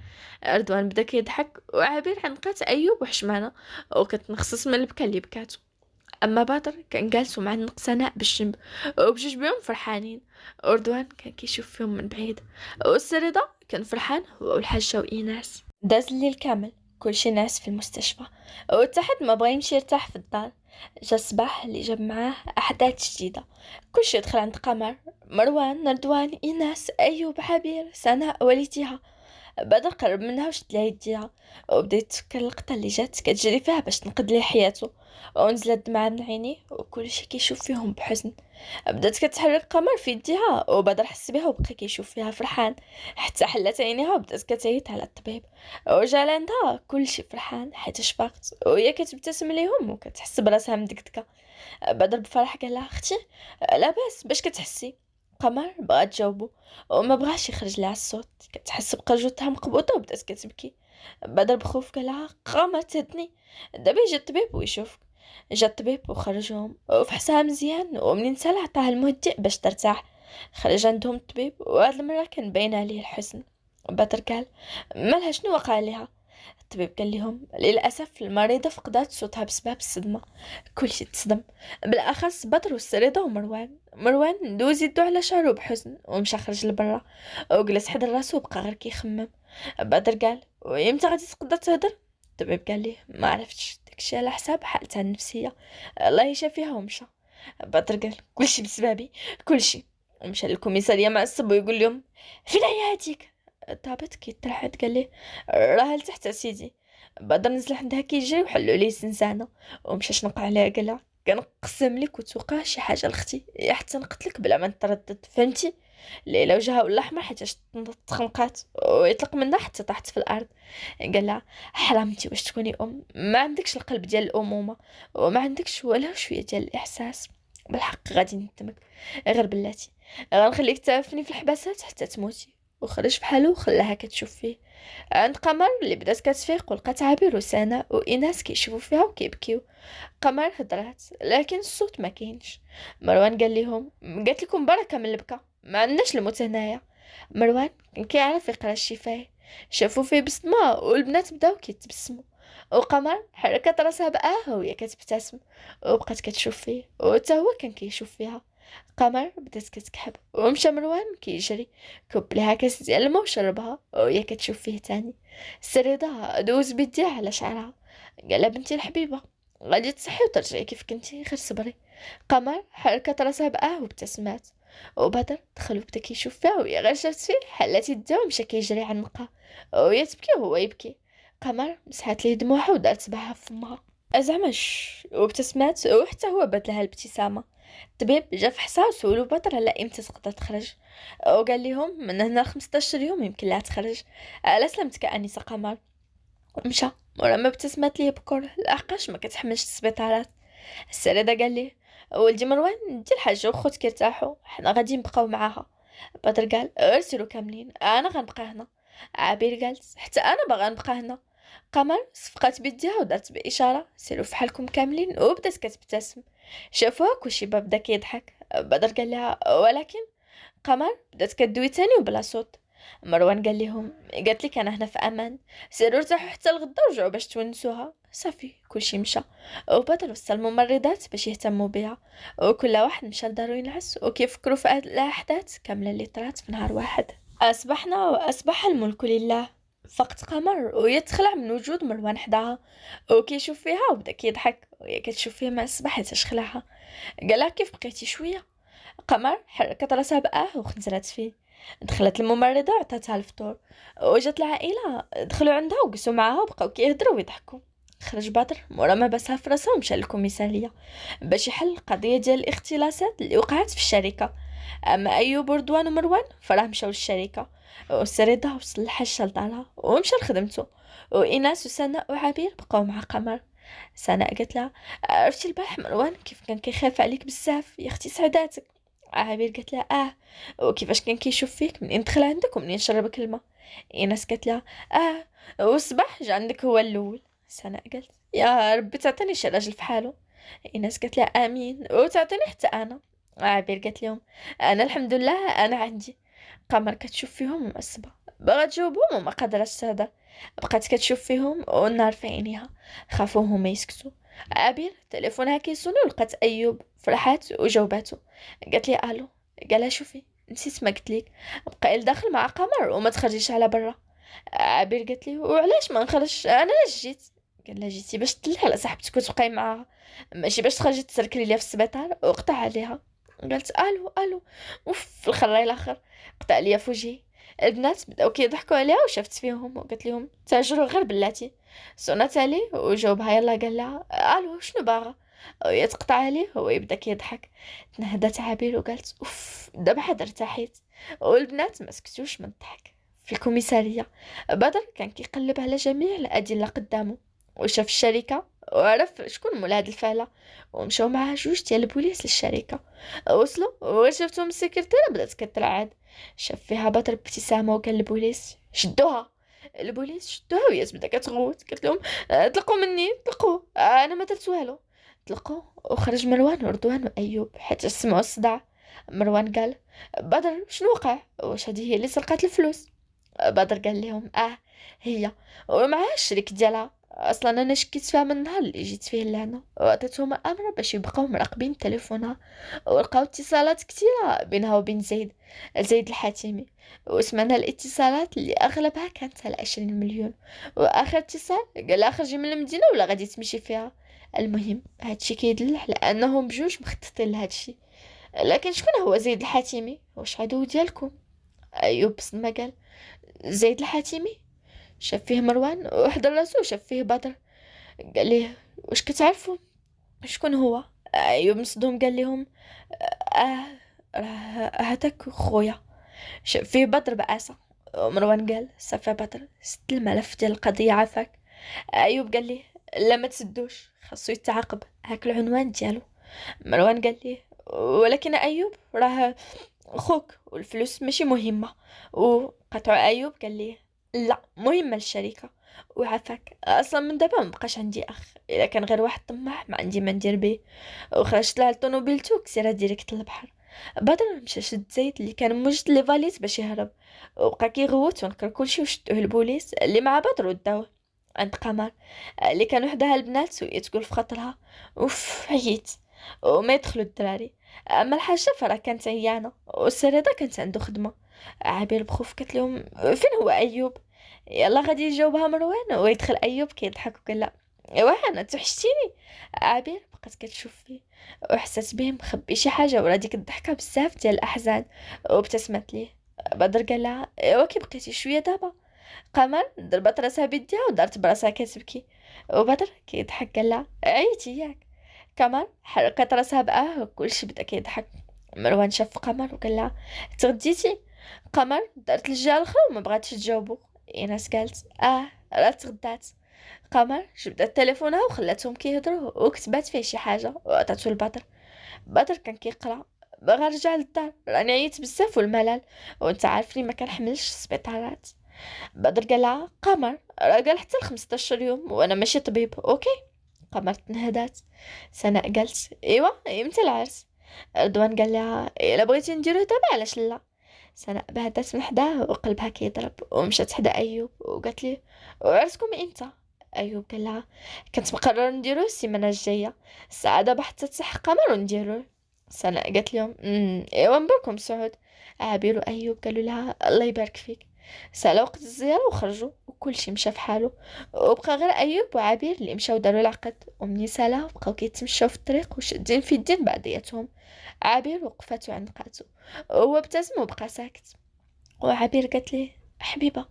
رضوان بدا كيضحك وعبير عنقات ايوب وحشمانه وكتنخصص من البكا اللي بكاتو. اما بدر كان جالس معنق سناء بالجنب وبجوج بيهم فرحانين. رضوان كان كيشوف فيهم من بعيد، والسريضة كان فرحان هو والحاجة وإيناس. داز الليل كامل كلشي ناس في المستشفى، واتحد ما بغا يمشي يرتاح في الدار. جا الصباح اللي جاب معاه أحداث جديدة. كلشي دخل عند قمر، مروان، رضوان، إيناس، أيوب، عبير، سناء، والديها. بدر قرب منها وشد لها يديها وبدا يتفكر اللقطة اللي جات كتجري فيها باش تنقذ ليه حياته، ونزلت الدمعة من عينيه وكلشي كيشوف فيهم بحزن. بدات كتحرك قمر في يديها وبدر حس بها وبقى كيشوف فيها فرحان، حتى حلت عينيها وبدات كتعيط على الطبيب. ورجع لعندها كلشي فرحان حيت شفاقت وهي كتبتسم ليهم وكتحس براسها مدكدكه. بدر بفرح قال لها اختي لاباس باش كتحسي؟ قمر بغات تجاوبو وما بغاش يخرج لها الصوت، كتحس بقرجوتها مقبوطه وبدات كتبكي. بدر بخوف قال لها قمر تهدني، دابا يجي الطبيب ويشوفك. جا الطبيب وخرجهم وفحصها مزيان، ومنين سال عطاها المهدئ باش ترتاح. خرج عندهم الطبيب وهاد المره كان باين عليه الحزن. بدر قال مالها شنو وقع ليها؟ الطبيب قال لهم للأسف المريضة فقدت صوتها بسبب الصدمة. كلشي تصدم، بالأخص بدر والسريدة ومروان. مروان دوز يدو على شعره بحزن ومشى خرج لبرا وجلس حدا راسو وبقى غير كيخمم. بدر قال ويمتى غادي تقدر تهدر؟ الطبيب قال ليه ما عرفتش، داكشي على حساب حالتها النفسية، الله يشافيها. ومشى. بدر قال كلشي بسببي كلشي، ومشى للكوميسارية معصب ويقول لهم فين هي هاديك؟ الضابط كيترعد قال ليه راه لتحت سيدي. بدر نزل عندها كيجري وحلو ليه الزنزانه ومشى شنق عليها قال لها كنقسم لك وتوقع شي حاجه لختي حتى نقتلك بلا ما نتردد، فهمتي؟ ليلى وجهها ولا احمر حيت تخنقات ويطلق منها حتى طاحت في الارض. قال لها حرامتي واش تكوني ما عندكش القلب ديال الامومه وما عندكش ولا شويه ديال الاحساس، بالحق غادي ندمك، غير بلاتي غنخليك تعرفني في الحباسات حتى تموتي. وخرج بحالو وخلاها كتشوف فيه. عند قمر اللي بدات كتفيق ولقات عبير وسناء وإناس كيشوفوا فيها وكيبكيو. قمر هضرات لكن الصوت ما كاينش. مروان قال لهم قالت لكم بركه من البكا، ما عندناش الموت هنايا. مروان كان كيعرف يقرا الشفايه، شافوا فيه بصمه والبنات بداو كيتبسموا. وقمر حركت راسها بقاها وهي كتبتسم وبقات كتشوف فيه وتا هو كان كيشوف فيها. قمر بدات كتكحب ومشى مروان كيجري كب لها كاس ديال الماء وشربها وهي كتشوف فيه تاني. السريدة دوز بيديها على شعرها قالها بنتي الحبيبة غادي تصحي وترجعي كيف كنتي، غير صبري. قمر حركت راسها بقاه وابتسمات. وبدر دخل وبدا كيشوف فيها وهي غير شافت فيه حلات يدها ومشى كيجري عنقها وهي تبكي وهو يبكي. قمر مسحات ليه دموعها ودارت صباعها في فمها ازعمش وابتسمات وحتى هو بدلها الابتسامه. الطبيب جا فحصها وسولو بدر على امتى تقدر تخرج وقال لهم من هنا 15 يوم يمكن لها تخرج. على سلامتك انسه قمر. ومشى ورا ما ابتسمات ليه بكره لحقاش ما كتحملش السبيطارات. السريدة قال ليه ولدي مروان دي الحاجه وخوتك يرتاحوا حنا غادي نبقاو معاها. بدر قال ارسلوا كاملين انا غنبقى هنا. عبير قالت حتى انا باغا نبقى هنا. قمر صفقات بيديها ودارت بإشارة سيروا في حالكم كاملين وبدات كتبتسم. شافوها كلشي بدا كيضحك. بدر قال لها ولكن. قمر بدات كدوي تاني وبلا صوت. مروان قال لهم قالت لك انا هنا في امان، سيروا ارتاحوا حتى الغدا ورجعوا باش تونسوها. صافي كلشي مشى وبدر وصل الممرضات باش يهتموا بها وكل واحد مشى لدارو ينعس وكيفكروا في الاحداث كامله اللي طرات في نهار واحد. اصبحنا واصبح الملك لله. فقط قمر وهي تخلع من وجود مروان حداها وكيشوف فيها وبدا كيضحك وهي كتشوف فيه مع الصباح حتى خلعها. قالها كيف بقيتي شويه؟ قمر حركت راسها بقاه وخنزرات فيه. دخلت الممرضه وعطاتها الفطور وجات العائله دخلوا عندها وجلسوا معاها وبقاو كيهضروا ويضحكوا. خرج بدر مورا ما بسها في راسها ومشى للكوميساريه باش يحل القضيه ديال الاختلاسات اللي وقعت في الشركه. اما ايوب ورضوان ومروان فراه مشاو للشركه والسريدة وصل الحاجة لدارها ومشى لخدمته. وإناس وسناء وعبير بقاو مع قمر. سناء قالت لها عرفتي البارح مروان كيف كان كيخاف عليك بزاف يا اختي سعداتك؟ عبير قالت لها وكيفاش كان كيشوف فيك منين دخل عندك ومنين شربك الماء؟ إناس قالت لها والصباح جا عندك هو الاول. سناء قالت يا ربي تعطيني شي راجل فحالو. ايناس قالت لها امين، وتعطيني حتى انا. عبير قالت لهم انا الحمد لله انا عندي. قمر كتشوف فيهم معصبه، بغات تجاوبهم وما قدرتش تهدر. بقات كتشوف فيهم والنار في عينيها، خافوا هما يسكتوا. عبير تليفونها كيصوني ولقات ايوب، فرحات وجاوباتو. قالت لي الو. قالها شوفي نسيت ما قلت لك، بقى لداخل مع قمر وما تخرجيش على برا. عبير قالت لي وعلاش ما نخرجش، انا لاش جيت. قال لها جيتي باش تطلعي على صاحبتك وتبقاي معاها، ماشي باش تخرجي تسركلي ليها في السبيطار. وقطع عليها. قالت الو الو. اوف في الخراي الاخر قطع ليا في وجهي. البنات بداو كيضحكوا عليها وشافت فيهم وقالت لهم تاجروا غير بلاتي. صونات عليه وجاوبها يلا قال لها الو شنو باغا. وهي تقطع عليه هو يبدا كيضحك. تنهدات عبير وقالت اوف دابا حد ارتاحيت. والبنات ما سكتوش من الضحك. في الكوميسارية بدر كان كيقلب على جميع الأدلة قدامه، وشاف الشركة وعرف شكون مول هاد الفعلة، ومشاو معاه جوج ديال البوليس للشركة. وصلوا وشافتهم السكرتيرة بدات كترعد. شاف فيها بدر بابتسامة وقال البوليس شدوها. البوليس شدوها وهي تبدا كتغوت. قالت لهم طلقوا مني طلقوا، انا ما درت والو. طلقوا وخرج مروان ورضوان وايوب حيت سمعوا الصداع. مروان قال بدر شنو وقع، واش هذه هي اللي سرقات الفلوس؟ بدر قال لهم هي ومعها الشريك ديالها. اصلا انا شكيت فيها من النهار اللي جيت فيه لهنا، وعطيتهم الامر باش يبقاو مراقبين تليفونها. ولقاو اتصالات كثيره بينها وبين زيد الحاتمي. وسمعنا الاتصالات اللي اغلبها كانت على 20 مليون. واخر اتصال قال لها خرجي من المدينه ولا غادي تمشي فيها. المهم هادشي كيدل على انهم بجوج مخططين لهادشي. لكن شكون هو زيد الحاتمي؟ واش عدو ديالكم؟ ايوب بصدمه قال زيد الحاتمي. شاف فيه مروان وحضر راسو وشاف فيه بدر. قال ليه واش كتعرفوا شكون هو؟ ايوب مصدوم قال لهم اه راه هذاك خويا. شاف فيه بدر بأسة. ومروان قال صافي بدر سد الملف ديال القضيه عافاك. ايوب قال ليه لا ما تسدوش خاصو يتعاقب، هاك العنوان ديالو. مروان قال ليه ولكن ايوب راه خوك والفلوس ماشي مهمه. وقطع ايوب قال ليه لا مهمه للشركه. وعافاك اصلا من دابا مبقاش عندي اخ، الا كان غير واحد طماح ما عندي ما ندير به. وخرجت لها لطوموبيلتو وكسيرها ديريكت للبحر. بدر مشى شد زيد اللي كان موجد لي فاليز باش يهرب، وبقى كيغوت ونكر كلشي وشدوه البوليس اللي مع بدر وداوه عند قمر اللي كان وحدها البنات وهي تقول في خاطرها اوف عييت. وما يدخلوا الدراري. اما الحاجه فراه كانت عيانه والسريده كانت عنده خدمه. عابر بخوف قالت لهم فين هو ايوب؟ يلا غادي يجاوبها مروان ويدخل ايوب كيضحك وقال لا ايوا انا توحشتيني. عابر بقات كتشوف فيه وحسات به مخبي شي حاجه ورا ديك الضحكه بزاف ديال الاحزان، وابتسمت ليه. بدر قال لها ايوا كي بقيتي شويه دابا. قمر ضربت راسها بيديها ودارت براسها كتبكي. وبدر كيضحك قال لها عيتي ياك. قمر حركت راسها بقى وكلشي بدا كيضحك. مروان شاف قمر وقال لها تغديتي. قمر دارت الجهه الاخرى وما بغاتش تجاوبو. ايناس قالت راه تغدات. قمر جبدت تليفونها وخلاتهم كيهضروا وكتبات فيه شي حاجه وعطاتو لبدر. بدر كان كيقرا باغا نرجع للدار راني عييت بزاف والملل وانت عارفني ما كنحملش السبيطارات. بدر قالها قمر راه قال حتى ل15 يوم وانا ماشي طبيب اوكي. قمر تنهدات. سناء قالت ايوا امتى العرس؟ رضوان قال لها الا بغيتي نديروه دابا علاش لا. سناء بهدات من حداه وقلبها كيضرب ومشات حدا ايوب وقالت ليه وعرسكم امتى؟ ايوب قال لها كنت مقرر نديروه السيمانه الجايه، الساعه دابا حتى تصح قمر ونديروه. سناء قالت لهم ايوا مبروكم سعود. عابر وايوب قالوا لها الله يبارك فيك. سالا وقت الزياره وخرجوا وكلشي مشى في حاله، وبقى غير ايوب وعبير اللي مشاو داروا العقد. ومني سالا بقاو كيتمشاو في الطريق وشادين في الدين بعضياتهم. عبير وقفاتو عند قاتو وهو ابتسم وبقى ساكت. وعبير قالت ليه حبيبه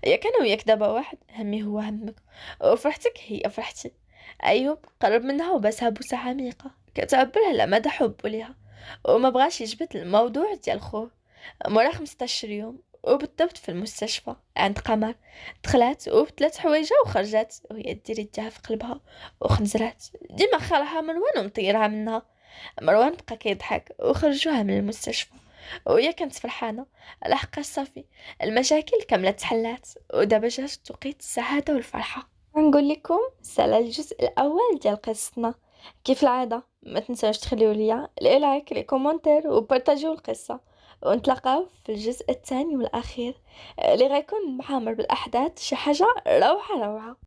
ياك انا وياك دابا واحد، همي هو همك وفرحتك هي فرحتي. ايوب قرب منها وباسها بوسه عميقه كتعبر على مدى حبه ليها، وما بغاش يجبد الموضوع ديال خوه. مورا 15 يوم وبالضبط في المستشفى عند قمر دخلات وبدلات حوايجها وخرجات وهي دير يديها في قلبها وخنزرات ديما خالها مروان ومطيرها منها. مروان بقى كيضحك وخرجوها من المستشفى وهي كانت فرحانه لحقاش صافي المشاكل كامله تحلات ودابا جات توقيت السعاده والفرحه. نقول لكم سالا الجزء الاول ديال قصتنا. كيف العاده ما تنساوش تخليو ليا لايك لي كومونتير وبارطاجيو القصه، ونتلاقاو في الجزء الثاني والاخير اللي غيكون معمر بالاحداث، شي حاجه روعه روعه.